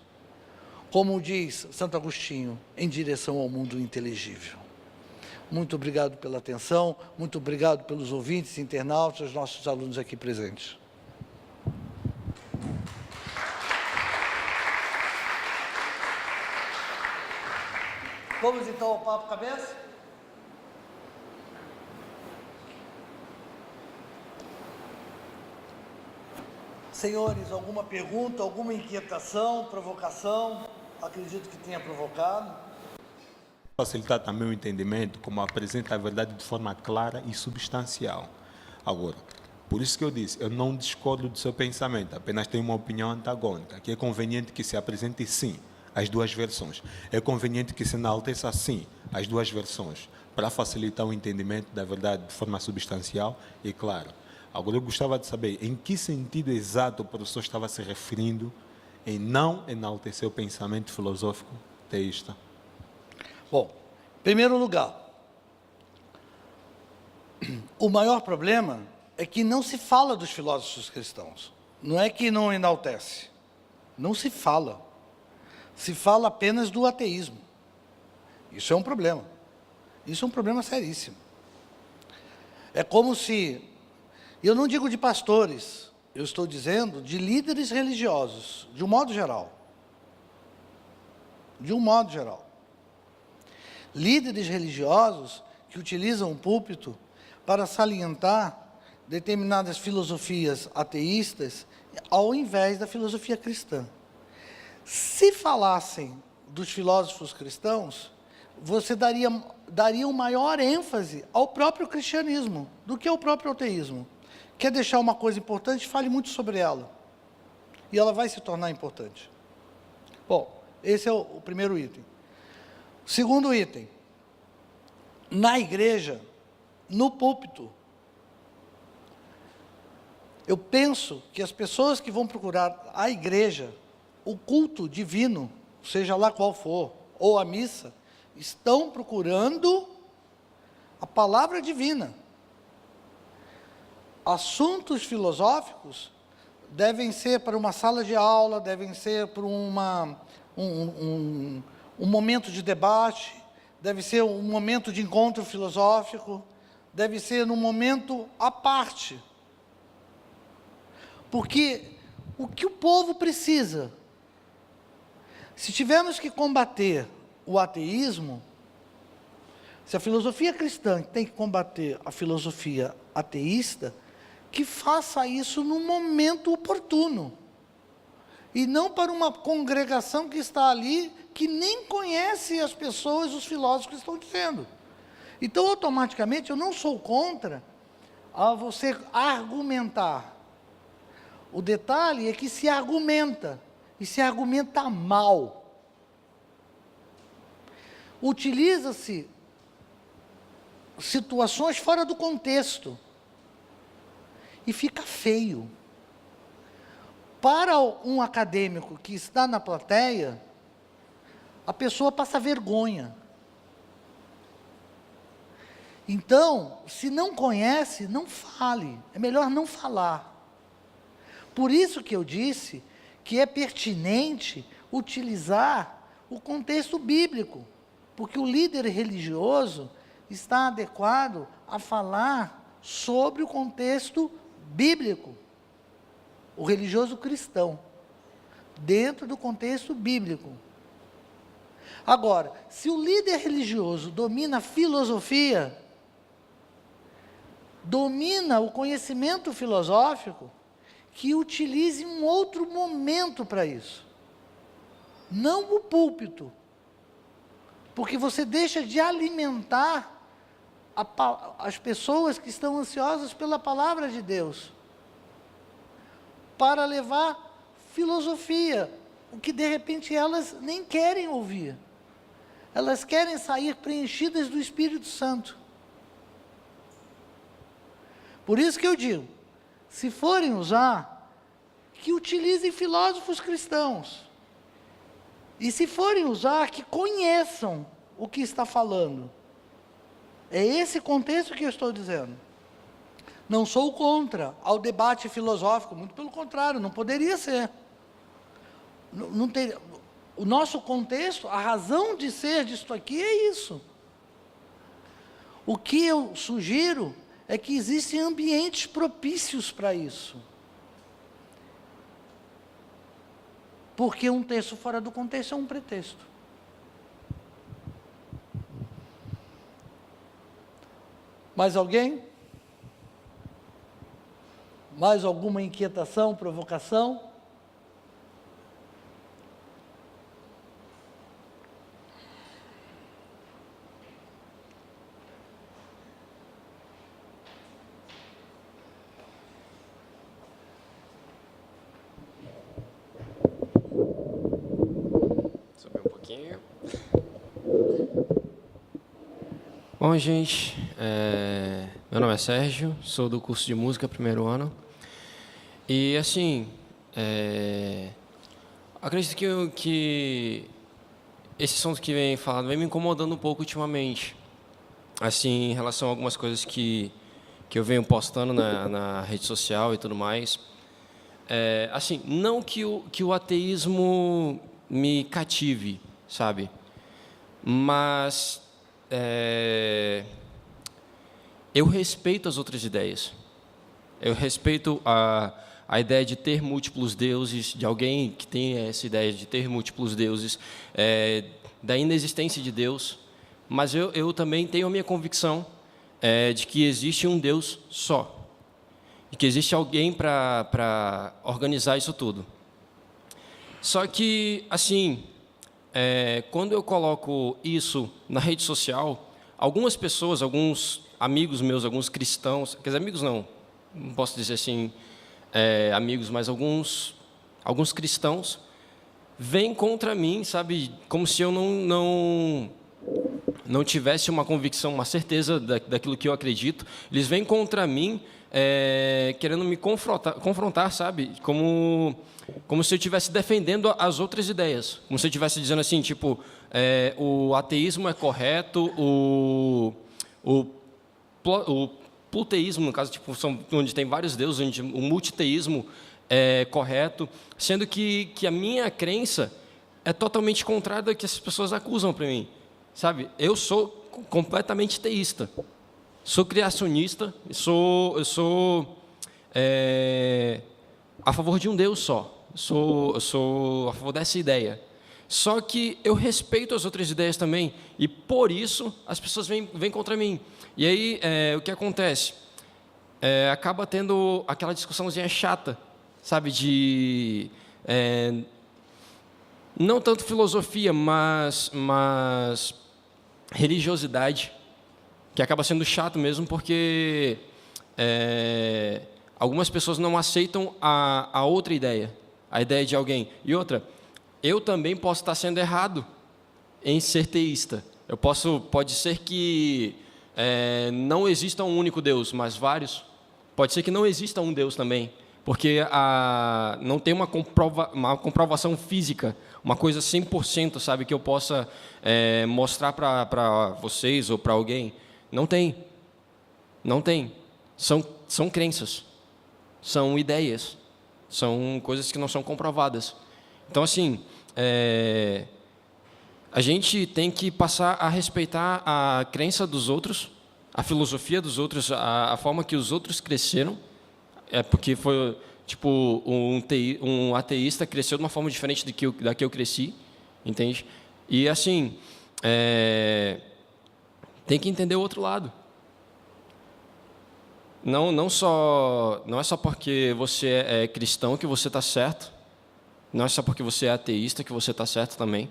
como diz Santo Agostinho, em direção ao mundo inteligível. Muito obrigado pela atenção, muito obrigado pelos ouvintes, internautas, nossos alunos aqui presentes. Vamos então ao papo cabeça? Senhores, alguma pergunta, alguma inquietação, provocação? Acredito que tenha provocado. Facilitar também o entendimento, como apresenta a verdade de forma clara e substancial. Agora, por isso que eu disse, eu não discordo do seu pensamento, apenas tenho uma opinião antagônica, que é conveniente que se apresente sim as duas versões. É conveniente que se enalteça sim as duas versões, para facilitar o entendimento da verdade de forma substancial e clara. Agora, eu gostava de saber em que sentido exato o professor estava se referindo em não enaltecer o pensamento filosófico teísta. Bom, em primeiro lugar, o maior problema é que não se fala dos filósofos cristãos. Não é que não enaltece. Não se fala. Se fala apenas do ateísmo. Isso é um problema. Isso é um problema seríssimo. É como se... Eu não digo de pastores, eu estou dizendo de líderes religiosos, de um modo geral. De um modo geral. Líderes religiosos que utilizam o púlpito para salientar determinadas filosofias ateístas ao invés da filosofia cristã. Se falassem dos filósofos cristãos, você daria um maior ênfase ao próprio cristianismo do que ao próprio ateísmo. Quer deixar uma coisa importante? Fale muito sobre ela. E ela vai se tornar importante. Bom, esse é o primeiro item. Segundo item, na igreja, no púlpito, eu penso que as pessoas que vão procurar a igreja, o culto divino, seja lá qual for, ou a missa, estão procurando a palavra divina. Assuntos filosóficos devem ser para uma sala de aula, devem ser para um momento de debate, deve ser um momento de encontro filosófico, deve ser num momento à parte. Porque o que o povo precisa, se tivermos que combater o ateísmo, se a filosofia cristã tem que combater a filosofia ateísta, que faça isso no momento oportuno. E não para uma congregação que está ali, que nem conhece as pessoas, os filósofos que estão dizendo. Então, automaticamente, eu não sou contra a você argumentar. O detalhe é que se argumenta, e se argumenta mal. Utiliza-se situações fora do contexto. E fica feio. Para um acadêmico que está na plateia, a pessoa passa vergonha. Então, se não conhece, não fale. É melhor não falar. Por isso que eu disse que é pertinente utilizar o contexto bíblico, porque o líder religioso está adequado a falar sobre o contexto bíblico, o religioso cristão, dentro do contexto bíblico. Agora, se o líder religioso domina a filosofia, domina o conhecimento filosófico, que utilize um outro momento para isso. Não o púlpito. Porque você deixa de alimentar as pessoas que estão ansiosas pela palavra de Deus, para levar filosofia, o que de repente elas nem querem ouvir. Elas querem sair preenchidas do Espírito Santo. Por isso que eu digo, se forem usar, que utilizem filósofos cristãos. E se forem usar, que conheçam o que está falando. É esse contexto que eu estou dizendo. Não sou contra ao debate filosófico, muito pelo contrário, não poderia ser. Não ter, o nosso contexto, a razão de ser disso aqui é isso. O que eu sugiro é que existem ambientes propícios para isso. Porque um texto fora do contexto é um pretexto. Mais alguém? Mais alguma inquietação, provocação? Subir um pouquinho. Bom, gente, meu nome é Sérgio, sou do curso de música, primeiro ano. E, assim, acredito que esse assunto que vem falando vem me incomodando um pouco ultimamente. Assim, em relação a algumas coisas que eu venho postando na rede social e tudo mais. Assim, não que o ateísmo me cative, sabe? Mas eu respeito as outras ideias. Eu respeito a ideia de ter múltiplos deuses, de alguém que tem essa ideia de ter múltiplos deuses, da inexistência de Deus. Mas eu também tenho a minha convicção de que existe um Deus só. E que existe alguém para organizar isso tudo. Só que, assim, quando eu coloco isso na rede social, algumas pessoas, alguns amigos meus, alguns cristãos, quer dizer, amigos não posso dizer assim, amigos, mas alguns cristãos vêm contra mim, sabe, como se eu não tivesse uma convicção, uma certeza daquilo que eu acredito. Eles vêm contra mim, querendo me confrontar, sabe, como se eu estivesse defendendo as outras ideias, como se eu estivesse dizendo assim, tipo, o ateísmo é correto, o pluteísmo, no caso, tipo, onde tem vários deuses, onde o multiteísmo é correto, sendo que a minha crença é totalmente contrária do que essas pessoas acusam para mim, sabe? Eu sou completamente teísta, sou criacionista, eu sou a favor de um Deus só, eu sou a favor dessa ideia. Só que eu respeito as outras ideias também, e por isso as pessoas vêm contra mim. E aí, o que acontece? Acaba tendo aquela discussãozinha chata, sabe, de não tanto filosofia, mas religiosidade, que acaba sendo chato mesmo, porque algumas pessoas não aceitam a outra ideia, a ideia de alguém. E outra, eu também posso estar sendo errado em ser teísta. Pode ser que não exista um único Deus, mas vários. Pode ser que não exista um Deus também, porque não tem uma comprovação física, uma coisa 100%, sabe, que eu possa mostrar para vocês ou para alguém. Não tem. Não tem. São crenças, são ideias, são coisas que não são comprovadas. Então, assim, a gente tem que passar a respeitar a crença dos outros, a filosofia dos outros, a forma que os outros cresceram, porque foi, tipo, um ateísta cresceu de uma forma diferente da que eu cresci, entende? E, assim, tem que entender o outro lado. Não é só porque você é cristão que você está certo, não é só porque você é ateísta que você está certo também,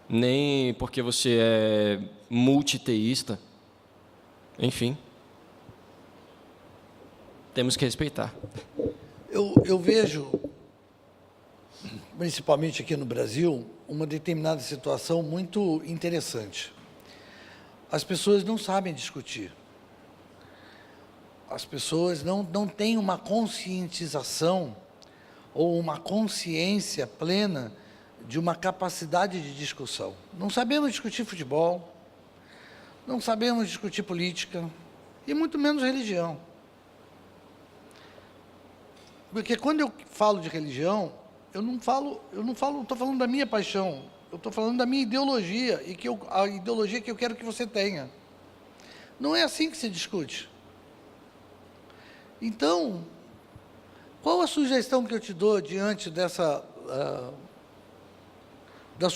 nem porque você é multiteísta. Enfim, temos que respeitar. Eu vejo, principalmente aqui no Brasil, uma determinada situação muito interessante. As pessoas não sabem discutir. As pessoas não têm uma conscientização ou uma consciência plena de uma capacidade de discussão. Não sabemos discutir futebol, não sabemos discutir política, e muito menos religião. Porque quando eu falo de religião, eu não estou falando da minha paixão, eu estou falando da minha ideologia, e a ideologia que eu quero que você tenha. Não é assim que se discute. Então, qual a sugestão que eu te dou diante da sua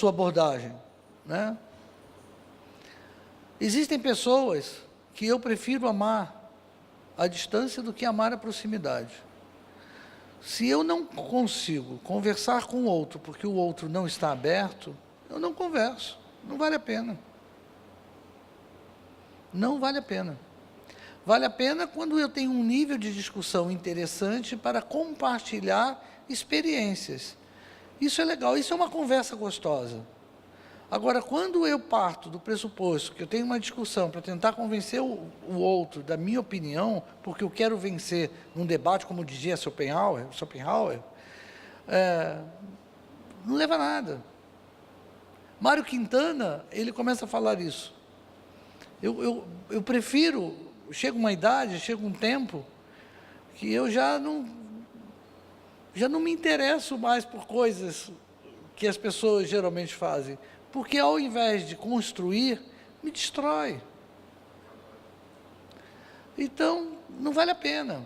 abordagem, né? Existem pessoas que eu prefiro amar a distância do que amar a proximidade. Se eu não consigo conversar com o outro porque o outro não está aberto, eu não converso. Não vale a pena. Não vale a pena. Vale a pena quando eu tenho um nível de discussão interessante para compartilhar experiências. Isso é legal, isso é uma conversa gostosa. Agora, quando eu parto do pressuposto que eu tenho uma discussão para tentar convencer o outro da minha opinião, porque eu quero vencer num debate, como dizia Schopenhauer, não leva a nada. Mário Quintana, ele começa a falar isso. Eu prefiro, chega uma idade, chega um tempo, que eu já não me interesso mais por coisas que as pessoas geralmente fazem, porque ao invés de construir, me destrói. Então, não vale a pena,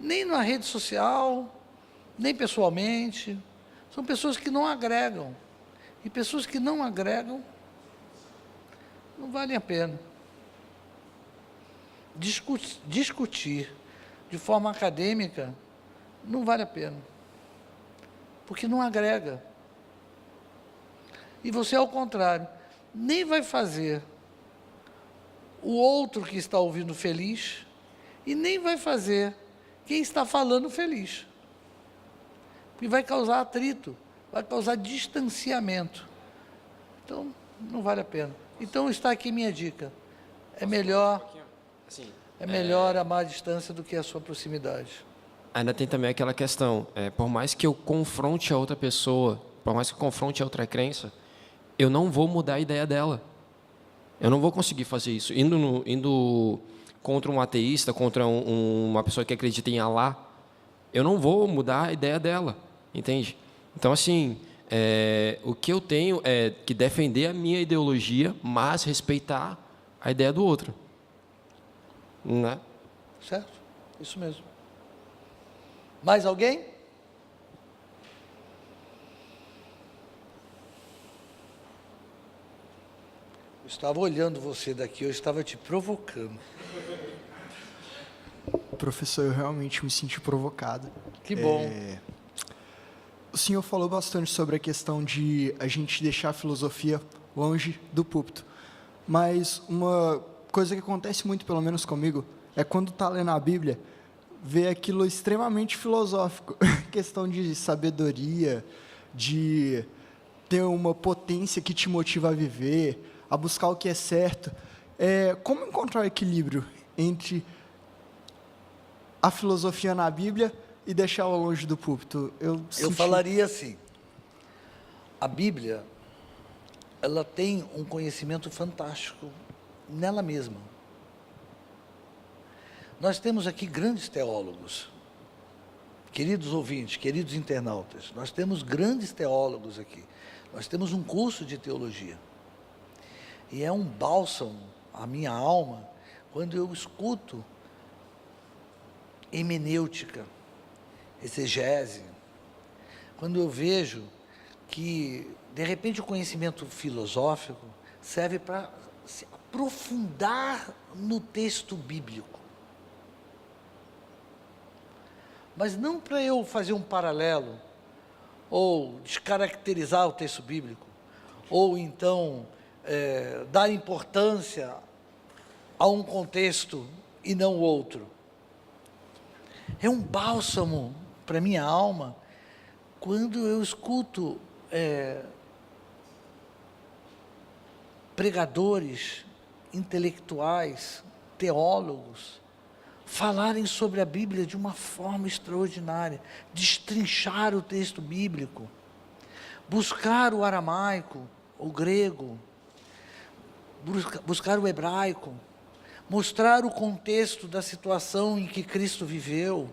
nem na rede social, nem pessoalmente. São pessoas que não agregam, e pessoas que não agregam, não valem a pena. Discutir de forma acadêmica não vale a pena, porque não agrega. E você, ao contrário, nem vai fazer o outro que está ouvindo feliz e nem vai fazer quem está falando feliz. Porque vai causar atrito, vai causar distanciamento. Então, não vale a pena. Então, está aqui minha dica. É melhor amar a distância do que a sua proximidade. Ainda tem também aquela questão, por mais que eu confronte a outra pessoa, por mais que eu confronte a outra crença, eu não vou mudar a ideia dela. Eu não vou conseguir fazer isso. Indo contra um ateísta, contra uma pessoa que acredita em Alá, eu não vou mudar a ideia dela, entende? Então, assim, o que eu tenho é que defender a minha ideologia, mas respeitar a ideia do outro. Né? Certo? Isso mesmo. Mais alguém? Eu estava olhando você daqui, eu estava te provocando. Professor, eu realmente me senti provocado. Que bom. O senhor falou bastante sobre a questão de a gente deixar a filosofia longe do púlpito. Mas uma coisa que acontece muito, pelo menos comigo, é quando está lendo a Bíblia, ver aquilo extremamente filosófico. Questão de sabedoria, de ter uma potência que te motiva a viver, a buscar o que é certo. Como encontrar o equilíbrio entre a filosofia na Bíblia e deixá-la longe do púlpito? Eu falaria assim, a Bíblia, ela tem um conhecimento fantástico nela mesma. Nós temos aqui grandes teólogos, queridos ouvintes, queridos internautas, nós temos grandes teólogos aqui, nós temos um curso de teologia, e é um bálsamo à minha alma quando eu escuto hermenêutica, exegese, quando eu vejo que, de repente, o conhecimento filosófico serve para se aprofundar no texto bíblico. Mas não para eu fazer um paralelo, ou descaracterizar o texto bíblico, ou então dar importância a um contexto e não outro. É um bálsamo para a minha alma quando eu escuto pregadores, intelectuais, teólogos, falarem sobre a Bíblia de uma forma extraordinária, destrinchar o texto bíblico, buscar o aramaico, o grego, buscar o hebraico, mostrar o contexto da situação em que Cristo viveu,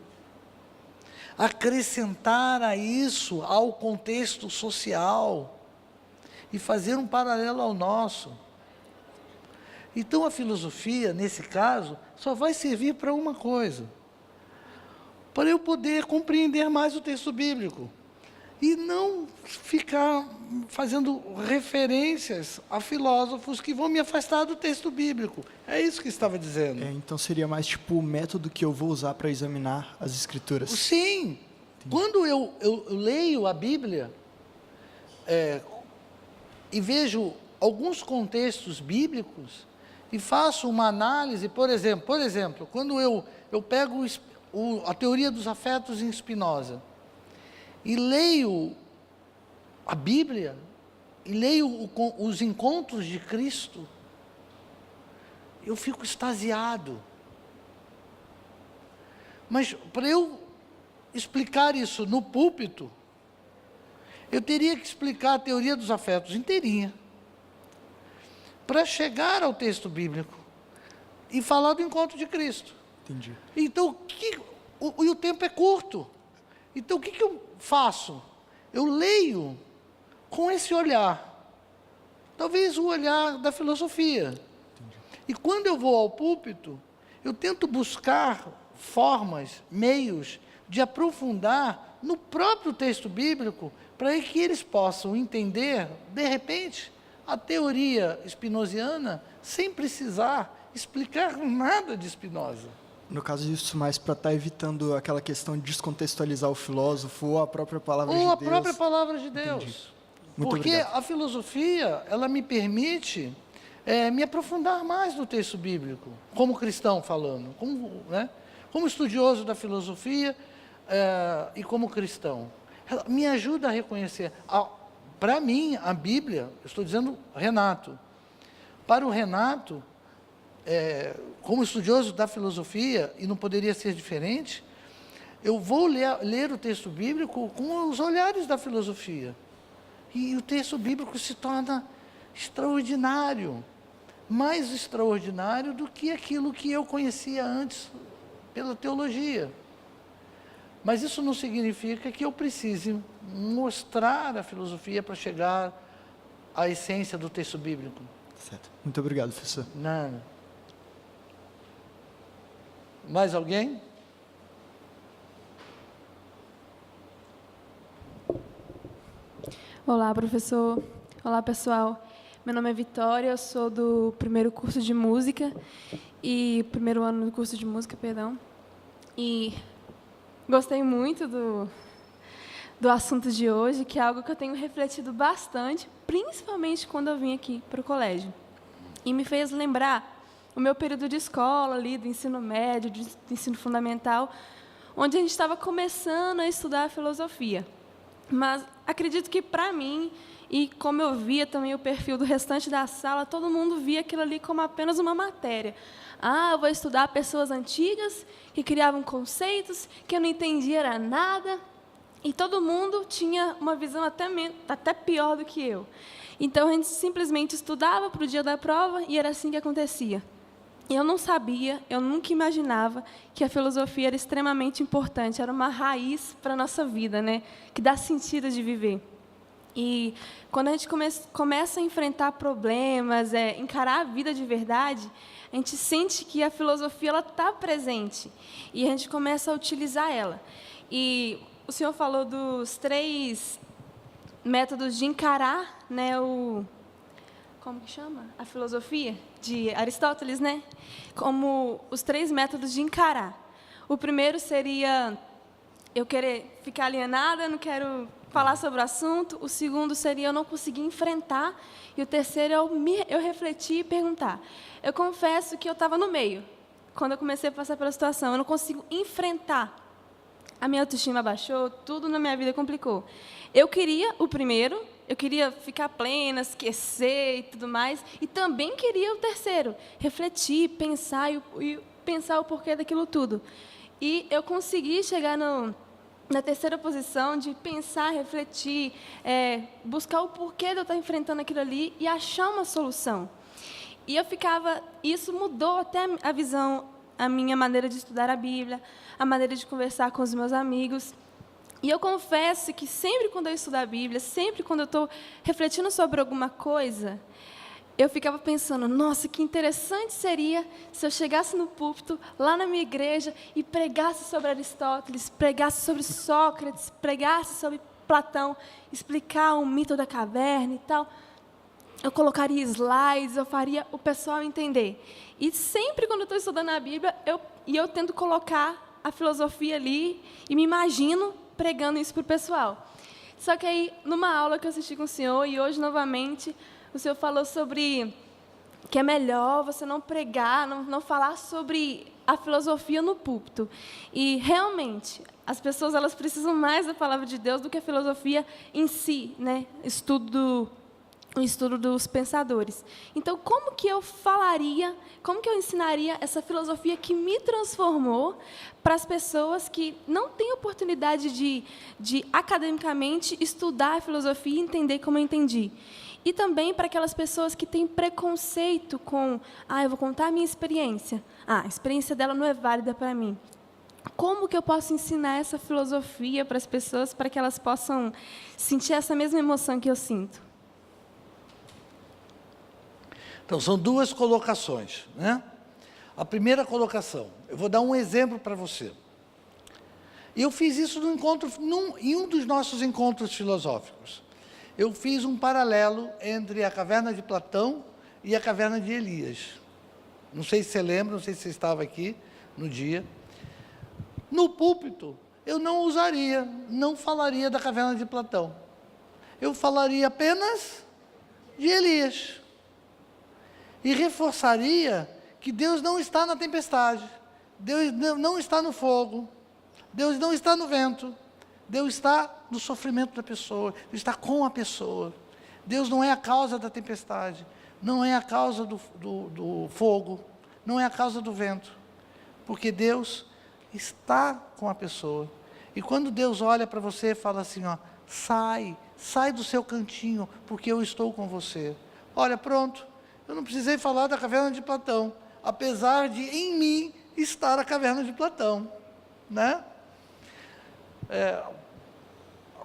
acrescentar a isso ao contexto social e fazer um paralelo ao nosso. Então a filosofia, nesse caso, só vai servir para uma coisa, para eu poder compreender mais o texto bíblico. e não ficar fazendo referências a filósofos que vão me afastar do texto bíblico. É isso que estava dizendo. Então seria mais tipo o método que eu vou usar para examinar as escrituras. Sim. Quando eu leio a Bíblia e vejo alguns contextos bíblicos e faço uma análise, por exemplo, quando eu pego a teoria dos afetos em Spinoza e leio a Bíblia e leio os encontros de Cristo, eu fico extasiado. Mas para eu explicar isso no púlpito, eu teria que explicar a teoria dos afetos inteirinha, para chegar ao texto bíblico e falar do encontro de Cristo. Entendi. Então, o tempo é curto. Então, o que eu faço? Eu leio com esse olhar, talvez o olhar da filosofia. Entendi. E quando eu vou ao púlpito, eu tento buscar formas, meios de aprofundar no próprio texto bíblico, para que eles possam entender, de repente, a teoria spinoziana, sem precisar explicar nada de Spinoza. No caso, isso mais para estar evitando aquela questão de descontextualizar o filósofo ou a própria palavra de Deus. Ou a própria palavra de Deus. Entendi. Muito Porque obrigado. a filosofia, ela me permite me aprofundar mais no texto bíblico, como cristão falando, como estudioso da filosofia e como cristão. Ela me ajuda a reconhecer. Para mim, a Bíblia, eu estou dizendo Renato, para o Renato, como estudioso da filosofia, e não poderia ser diferente, eu vou ler o texto bíblico com os olhares da filosofia. E o texto bíblico se torna extraordinário, mais extraordinário do que aquilo que eu conhecia antes pela teologia. Mas isso não significa que eu precise mostrar a filosofia para chegar à essência do texto bíblico. Certo. Muito obrigado, professor. Nada. Mais alguém? Olá, professor. Olá, pessoal. Meu nome é Vitória, eu sou do primeiro curso de música primeiro ano do curso de música, perdão. E gostei muito do assunto de hoje, que é algo que eu tenho refletido bastante, principalmente quando eu vim aqui para o colégio. E me fez lembrar o meu período de escola, ali, do ensino médio, do ensino fundamental, onde a gente estava começando a estudar a filosofia. Mas acredito que, para mim, e como eu via também o perfil do restante da sala, todo mundo via aquilo ali como apenas uma matéria. Eu vou estudar pessoas antigas que criavam conceitos que eu não entendia era nada. E todo mundo tinha uma visão até pior do que eu. Então, a gente simplesmente estudava para o dia da prova e era assim que acontecia. Eu não sabia, eu nunca imaginava que a filosofia era extremamente importante, era uma raiz para a nossa vida, né? Que dá sentido de viver. E quando a gente começa a enfrentar problemas, encarar a vida de verdade, a gente sente que a filosofia está presente e a gente começa a utilizar ela. E o senhor falou dos 3 métodos de encarar, né, como que chama? A filosofia de Aristóteles, né? Como os 3 métodos de encarar. O primeiro seria eu querer ficar alienada, não quero falar sobre o assunto. O segundo seria eu não conseguir enfrentar. E o terceiro é eu refletir e perguntar. Eu confesso que eu estava no meio, quando eu comecei a passar pela situação. Eu não consigo enfrentar. A minha autoestima baixou, tudo na minha vida complicou. Eu queria o primeiro, eu queria ficar plena, esquecer e tudo mais. E também queria o terceiro, refletir, pensar e pensar o porquê daquilo tudo. E eu consegui chegar na terceira posição de pensar, refletir, buscar o porquê de eu estar enfrentando aquilo ali e achar uma solução. E isso mudou até a visão, a minha maneira de estudar a Bíblia, a maneira de conversar com os meus amigos. E eu confesso que sempre quando eu estudo a Bíblia, sempre quando eu estou refletindo sobre alguma coisa, eu ficava pensando, nossa, que interessante seria se eu chegasse no púlpito, lá na minha igreja, e pregasse sobre Aristóteles, pregasse sobre Sócrates, pregasse sobre Platão explicar o mito da caverna e tal, eu colocaria slides, eu faria o pessoal entender. E sempre quando eu estou estudando a Bíblia, eu tento colocar a filosofia ali e me imagino pregando isso para o pessoal. Só que aí, numa aula que eu assisti com o senhor, e hoje novamente, o senhor falou sobre que é melhor você não pregar, não falar sobre a filosofia no púlpito. E, realmente, as pessoas elas precisam mais da palavra de Deus do que a filosofia em si, né? O estudo dos pensadores. Então, como que eu falaria, como que eu ensinaria essa filosofia que me transformou para as pessoas que não têm oportunidade de academicamente estudar a filosofia e entender como eu entendi? E também para aquelas pessoas que têm preconceito com, eu vou contar a minha experiência. A experiência dela não é válida para mim. Como que eu posso ensinar essa filosofia para as pessoas para que elas possam sentir essa mesma emoção que eu sinto? Então, são duas colocações, né? A primeira colocação, eu vou dar um exemplo para você. Eu fiz isso em um dos nossos encontros filosóficos. Eu fiz um paralelo entre a caverna de Platão e a caverna de Elias. Não sei se você lembra, não sei se você estava aqui no dia. No púlpito, eu não falaria da caverna de Platão. Eu falaria apenas de Elias. E reforçaria que Deus não está na tempestade, Deus não está no fogo, Deus não está no vento, Deus está no sofrimento da pessoa, Deus está com a pessoa. Deus não é a causa da tempestade, não é a causa do fogo, não é a causa do vento, porque Deus está com a pessoa. E quando Deus olha para você e fala assim, sai do seu cantinho, porque eu estou com você. Olha, pronto. Eu não precisei falar da caverna de Platão, apesar de em mim estar a caverna de Platão, né?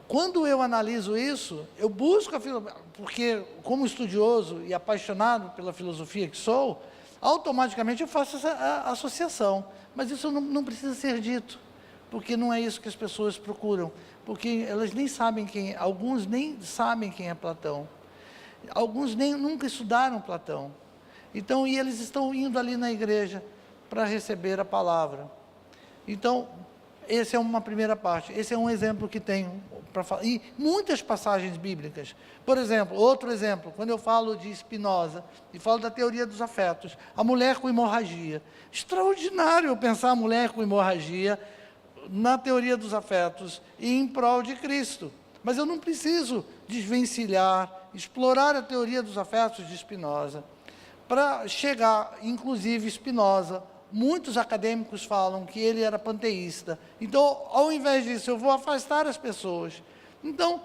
Quando eu analiso isso, eu busco a filosofia, porque como estudioso e apaixonado pela filosofia que sou, automaticamente eu faço essa associação. Mas isso não precisa ser dito, porque não é isso que as pessoas procuram, porque elas nem sabem alguns nem sabem quem é Platão. Alguns nunca estudaram Platão. Então, e eles estão indo ali na igreja para receber a palavra. Então, essa é uma primeira parte. Esse é um exemplo que tenho para falar. E muitas passagens bíblicas. Por exemplo, outro exemplo, quando eu falo de Spinoza e falo da teoria dos afetos, a mulher com hemorragia. Extraordinário eu pensar a mulher com hemorragia na teoria dos afetos e em prol de Cristo. Mas eu não preciso desvencilhar, explorar a teoria dos afetos de Spinoza, para chegar, inclusive Spinoza, muitos acadêmicos falam que ele era panteísta. Então, ao invés disso, eu vou afastar as pessoas. Então,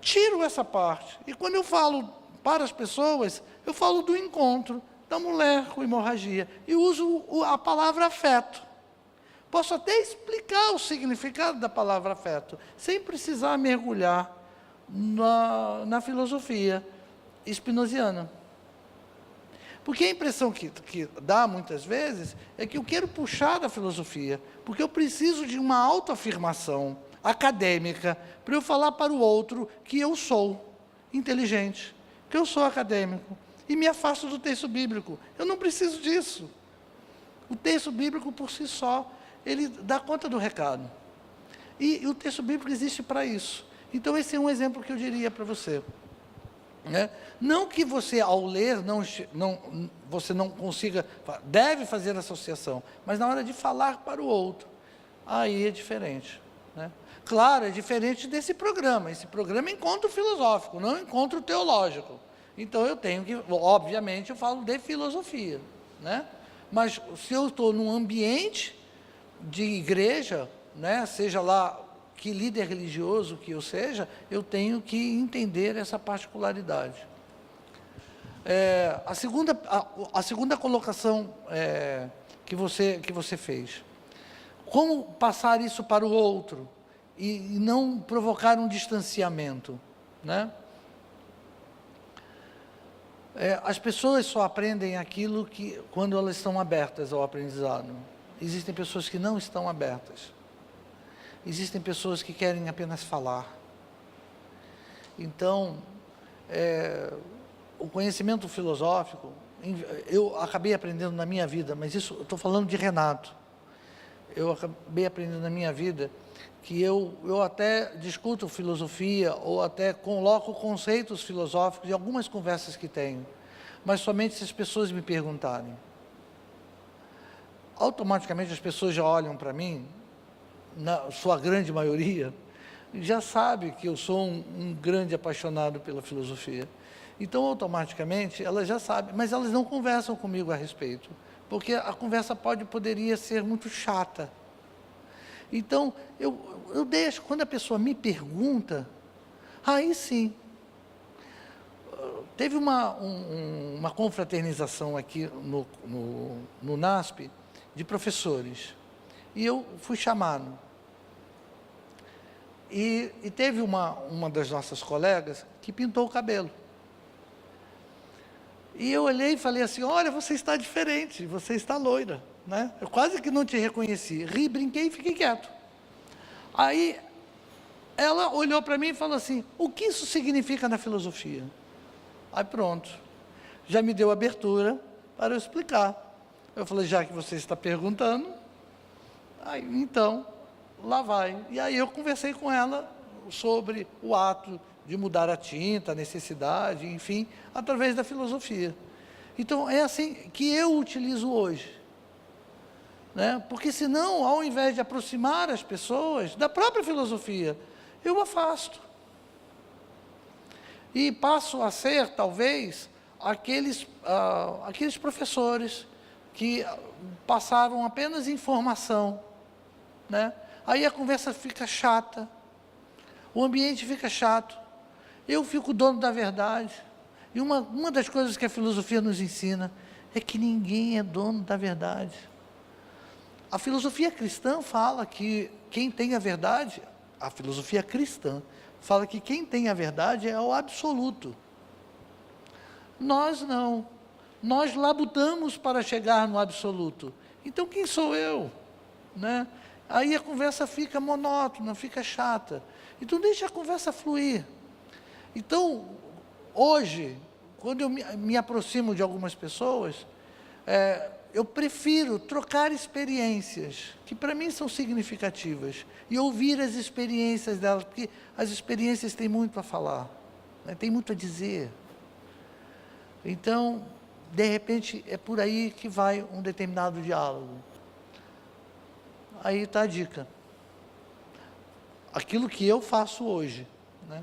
tiro essa parte. E quando eu falo para as pessoas, eu falo do encontro da mulher com hemorragia. E uso a palavra afeto. Posso até explicar o significado da palavra afeto, sem precisar mergulhar na filosofia spinoziana. Porque a impressão que dá muitas vezes é que eu quero puxar da filosofia, porque eu preciso de uma autoafirmação acadêmica para eu falar para o outro que eu sou inteligente, que eu sou acadêmico, e me afasto do texto bíblico. Eu não preciso disso. O texto bíblico, por si só, ele dá conta do recado. E o texto bíblico existe para isso. Então, esse é um exemplo que eu diria para você. Né? Não que você, ao ler, você não consiga, deve fazer associação, mas na hora de falar para o outro, aí é diferente. Né? Claro, é diferente desse programa. Esse programa é encontro filosófico, não encontro teológico. Então, eu tenho que, obviamente, eu falo de filosofia. Né? Mas, se eu estou num ambiente de igreja, né, seja lá que líder religioso que eu seja, eu tenho que entender essa particularidade. A segunda colocação que você fez. Como passar isso para o outro e não provocar um distanciamento, né? As pessoas só aprendem aquilo quando elas estão abertas ao aprendizado. Existem pessoas que não estão abertas. Existem pessoas que querem apenas falar. Então, o conhecimento filosófico, eu acabei aprendendo na minha vida, mas isso, eu estou falando de Renato. Eu acabei aprendendo na minha vida que eu até discuto filosofia ou até coloco conceitos filosóficos em algumas conversas que tenho, mas somente se as pessoas me perguntarem. Automaticamente as pessoas já olham para mim, na sua grande maioria, já sabe que eu sou um grande apaixonado pela filosofia. Então, automaticamente, elas já sabem, mas elas não conversam comigo a respeito, porque a conversa poderia ser muito chata. Então, eu deixo, quando a pessoa me pergunta, aí sim. Teve uma confraternização aqui no NASP de professores, e eu fui chamado. E teve uma das nossas colegas que pintou o cabelo. E eu olhei e falei assim, olha, você está diferente, você está loira, né? Eu quase que não te reconheci. Ri, brinquei e fiquei quieto. Aí, ela olhou para mim e falou assim, o que isso significa na filosofia? Aí pronto, já me deu abertura para eu explicar. Eu falei, já que você está perguntando, aí então, lá vai. E aí eu conversei com ela sobre o ato de mudar a tinta, a necessidade, enfim, através da filosofia. Então, é assim que eu utilizo hoje. Né? Porque senão, ao invés de aproximar as pessoas da própria filosofia, eu afasto. E passo a ser, talvez, aqueles professores que passavam apenas informação. Né? Aí a conversa fica chata, o ambiente fica chato, eu fico dono da verdade. E uma das coisas que a filosofia nos ensina é que ninguém é dono da verdade. A filosofia cristã fala que quem tem a verdade, a filosofia cristã, fala que quem tem a verdade é o absoluto. Nós não. Nós labutamos para chegar no absoluto. Então, quem sou eu? Né? Aí a conversa fica monótona, fica chata. Então, deixa a conversa fluir. Então, hoje, quando eu me aproximo de algumas pessoas, eu prefiro trocar experiências, que para mim são significativas, e ouvir as experiências delas, porque as experiências têm muito a falar, né? Tem muito a dizer. Então, de repente, é por aí que vai um determinado diálogo. Aí está a dica. Aquilo que eu faço hoje. Né?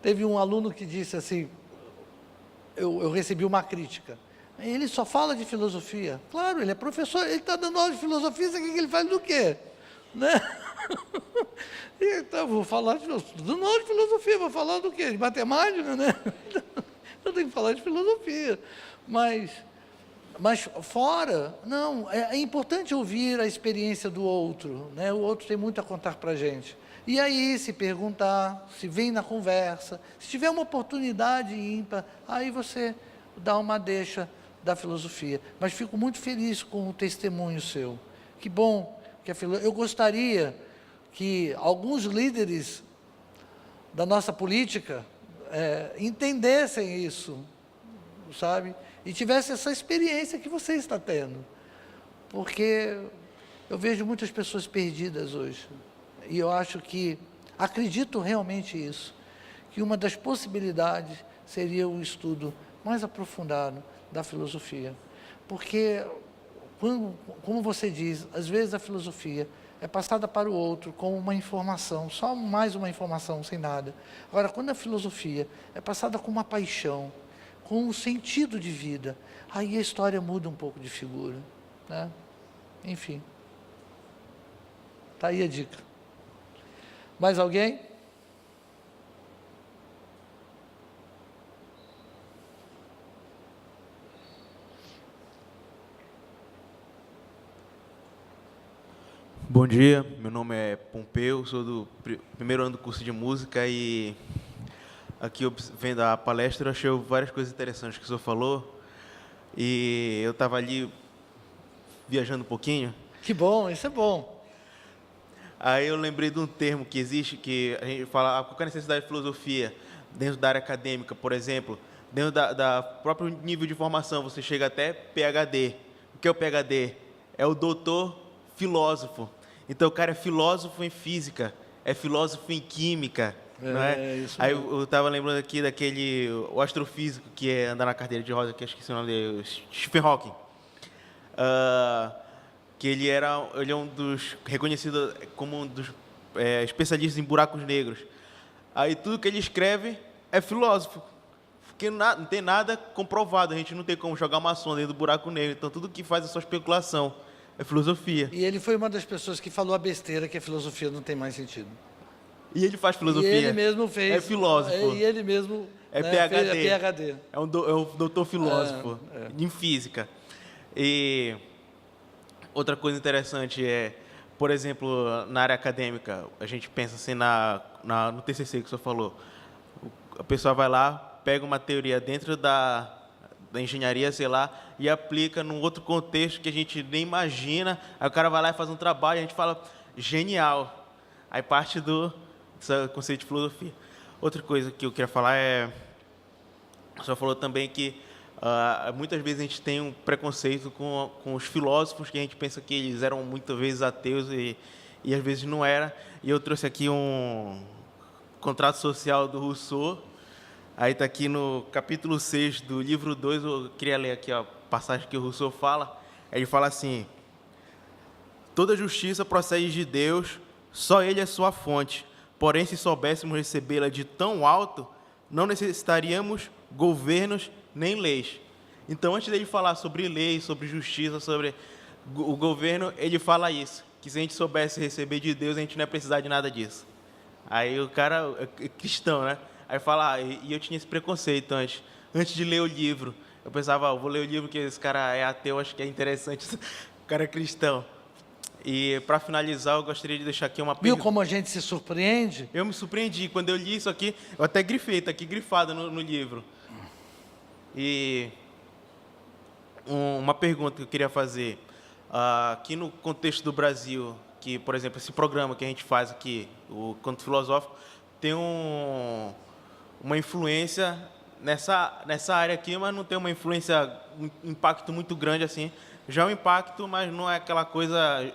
Teve um aluno que disse assim, eu recebi uma crítica. Ele só fala de filosofia. Claro, ele é professor, ele está dando aula de filosofia, você quer que ele fale do quê? Né? Então, vou falar de dando aula de filosofia, vou falar do quê? De matemática, né? Eu tenho que falar de filosofia. Mas fora, não, é importante ouvir a experiência do outro, né? O outro tem muito a contar para a gente. E aí, se perguntar, se vem na conversa, se tiver uma oportunidade ímpar, aí você dá uma deixa da filosofia. Mas fico muito feliz com o testemunho seu. Que bom que eu gostaria que alguns líderes da nossa política entendessem isso, sabe? E tivessem essa experiência que você está tendo. Porque eu vejo muitas pessoas perdidas hoje. E eu acho que, acredito realmente isso, que uma das possibilidades seria o estudo mais aprofundado da filosofia. Porque, como você diz, às vezes a filosofia é passada para o outro como uma informação, só mais uma informação, sem nada. Agora, quando a filosofia é passada com uma paixão, com um sentido de vida, aí a história muda um pouco de figura. Né? Enfim. Está aí a dica. Mais alguém? Bom dia, meu nome é Pompeu, sou do primeiro ano do curso de música e aqui vendo a palestra eu achei várias coisas interessantes que o senhor falou e eu estava ali viajando um pouquinho. Que bom, isso é bom. Aí eu lembrei de um termo que existe, que a gente fala, qual é a necessidade de filosofia dentro da área acadêmica, por exemplo, dentro da próprio nível de formação, você chega até PhD. O que é o PhD? É o doutor filósofo. Então, o cara é filósofo em física, é filósofo em química, não é? Isso Aí mesmo. eu estava lembrando aqui daquele, o astrofísico que anda na carteira de rosa, que eu esqueci o nome dele, o Stephen Hawking. Que ele é um dos reconhecido como um dos especialistas em buracos negros. Aí tudo que ele escreve é filósofo, porque não tem nada comprovado, a gente não tem como jogar uma sonda dentro do buraco negro, então tudo que faz é só especulação, é filosofia. E ele foi uma das pessoas que falou a besteira que a filosofia não tem mais sentido. E ele faz filosofia. E ele mesmo fez. É filósofo. E ele mesmo É fez PhD. a PhD. É um doutor filósofo em física. E outra coisa interessante é, por exemplo, na área acadêmica, a gente pensa assim no TCC que o senhor falou. A pessoa vai lá, pega uma teoria dentro da engenharia, sei lá, e aplica num outro contexto que a gente nem imagina. Aí o cara vai lá e faz um trabalho, e a gente fala, genial. Aí parte do conceito de filosofia. Outra coisa que eu queria falar é, o senhor falou também que muitas vezes a gente tem um preconceito com os filósofos, que a gente pensa que eles eram muitas vezes ateus e às vezes não era. E eu trouxe aqui um contrato social do Rousseau. Aí está aqui no capítulo 6 do livro 2, eu queria ler aqui a passagem que o Rousseau fala. Ele fala assim: toda justiça procede de Deus, só Ele é sua fonte. Porém, se soubéssemos recebê-la de tão alto, não necessitaríamos governos nem leis. Então, antes dele falar sobre leis, sobre justiça, sobre o governo, ele fala isso, que se a gente soubesse receber de Deus, a gente não ia precisar de nada disso. Aí o cara é cristão, né? Aí fala, e eu tinha esse preconceito antes de ler o livro. Eu pensava, vou ler o livro porque esse cara é ateu, acho que é interessante, o cara é cristão. E, para finalizar, eu gostaria de deixar aqui uma Viu pergunta. como a gente se surpreende? Eu me surpreendi. Quando eu li isso aqui, eu até grifei, está aqui grifado no livro. E uma pergunta que eu queria fazer. Aqui no contexto do Brasil, que, por exemplo, esse programa que a gente faz aqui, o Canto Filosófico, tem uma influência nessa área aqui, mas não tem uma influência, um impacto muito grande assim. Já é um impacto, mas não é aquela coisa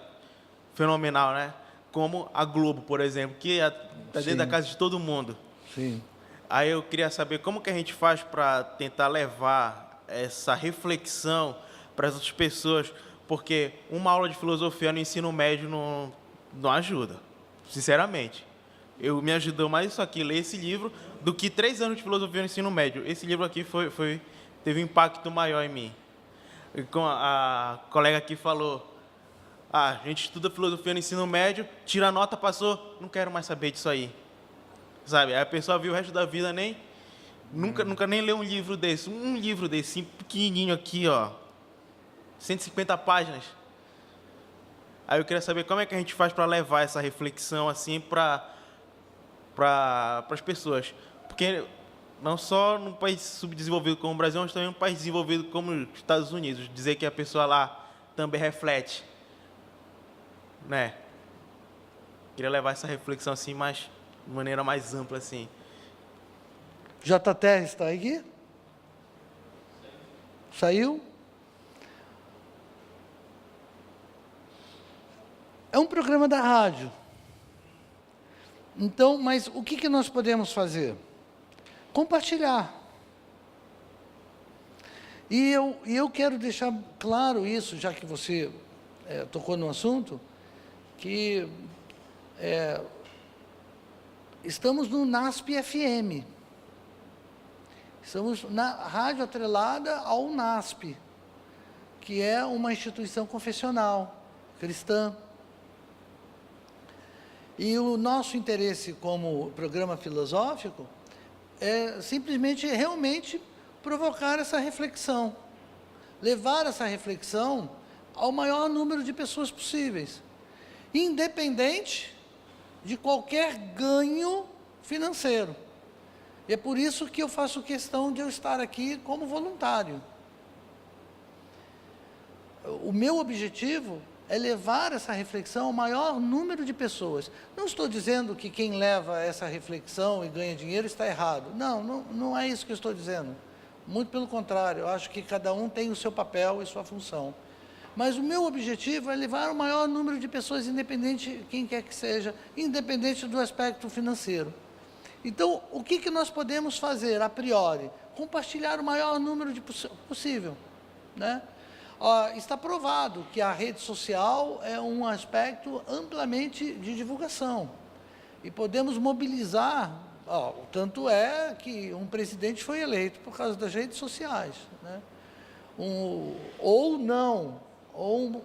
fenomenal, né? Como a Globo, por exemplo, que está dentro da casa de todo mundo. Sim. Aí eu queria saber como que a gente faz para tentar levar essa reflexão para as outras pessoas, porque uma aula de filosofia no ensino médio não ajuda, sinceramente. Me ajudou mais isso aqui, ler esse livro, do que 3 anos de filosofia no ensino médio. Esse livro aqui teve um impacto maior em mim. E como a colega aqui falou, a gente estuda filosofia no ensino médio, tira a nota, passou, não quero mais saber disso aí. Sabe? Aí a pessoa viu o resto da vida, nunca nem leu um livro desse, pequenininho aqui, ó, 150 páginas. Aí eu queria saber como é que a gente faz para levar essa reflexão assim para as pessoas. Porque não só num país subdesenvolvido como o Brasil, mas também num país desenvolvido como os Estados Unidos. Dizer que a pessoa lá também reflete, né? Queria levar essa reflexão assim, mas de maneira mais ampla assim. JTR está aqui? Saiu? É um programa da rádio. Então, mas o que nós podemos fazer? Compartilhar. E eu quero deixar claro isso, já que você tocou no assunto, que estamos no NASP-FM. Estamos na rádio atrelada ao NASP, que é uma instituição confessional cristã. E o nosso interesse como programa filosófico é simplesmente, realmente, provocar essa reflexão, levar essa reflexão ao maior número de pessoas possíveis, independente de qualquer ganho financeiro. E é por isso que eu faço questão de eu estar aqui como voluntário. O meu objetivo é levar essa reflexão ao maior número de pessoas. Não estou dizendo que quem leva essa reflexão e ganha dinheiro está errado. Não é isso que eu estou dizendo. Muito pelo contrário, eu acho que cada um tem o seu papel e sua função. Mas o meu objetivo é levar o maior número de pessoas, independente de quem quer que seja, independente do aspecto financeiro. Então, o que nós podemos fazer, a priori? Compartilhar o maior número possível, né? Está provado que a rede social é um aspecto amplamente de divulgação. E podemos mobilizar, tanto é que um presidente foi eleito por causa das redes sociais, né? Ou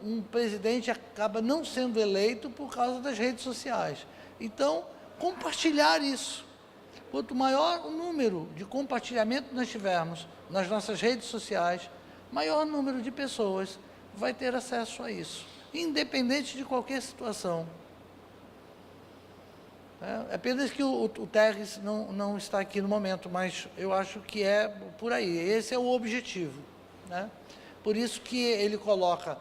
um presidente acaba não sendo eleito por causa das redes sociais. Então, compartilhar isso. Quanto maior o número de compartilhamento nós tivermos nas nossas redes sociais, maior número de pessoas vai ter acesso a isso, independente de qualquer situação. É apenas que o Terres não está aqui no momento, mas eu acho que é por aí. Esse é o objetivo, né? Por isso que ele coloca,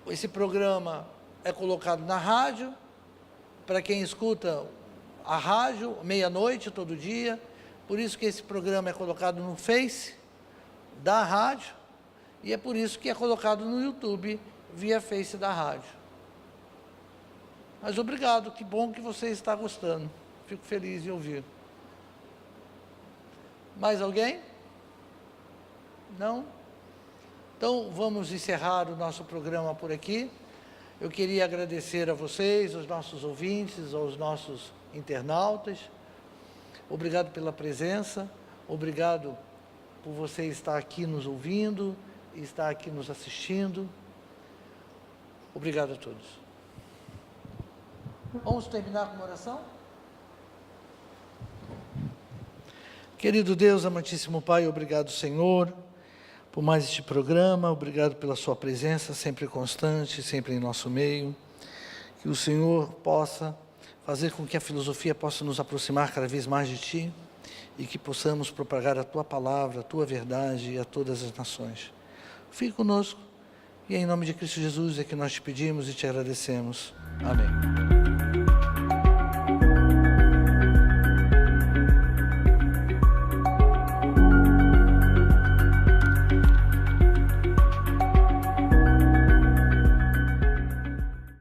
esse programa é colocado na rádio, para quem escuta a rádio, meia-noite, todo dia. Por isso que esse programa é colocado no Face da rádio, e é por isso que é colocado no YouTube, via Face da rádio. Mas obrigado, que bom que você está gostando. Fico feliz em ouvir. Mais alguém? Não? Então, vamos encerrar o nosso programa por aqui. Eu queria agradecer a vocês, aos nossos ouvintes, aos nossos internautas. Obrigado pela presença, obrigado por você estar aqui nos ouvindo, estar aqui nos assistindo. Obrigado a todos. Vamos terminar com uma oração? Querido Deus, amantíssimo Pai, obrigado, Senhor, por mais este programa, obrigado pela sua presença, sempre constante, sempre em nosso meio. Que o Senhor possa fazer com que a filosofia possa nos aproximar cada vez mais de Ti e que possamos propagar a Tua palavra, a Tua verdade a todas as nações. Fique conosco e em nome de Cristo Jesus é que nós te pedimos e te agradecemos. Amém.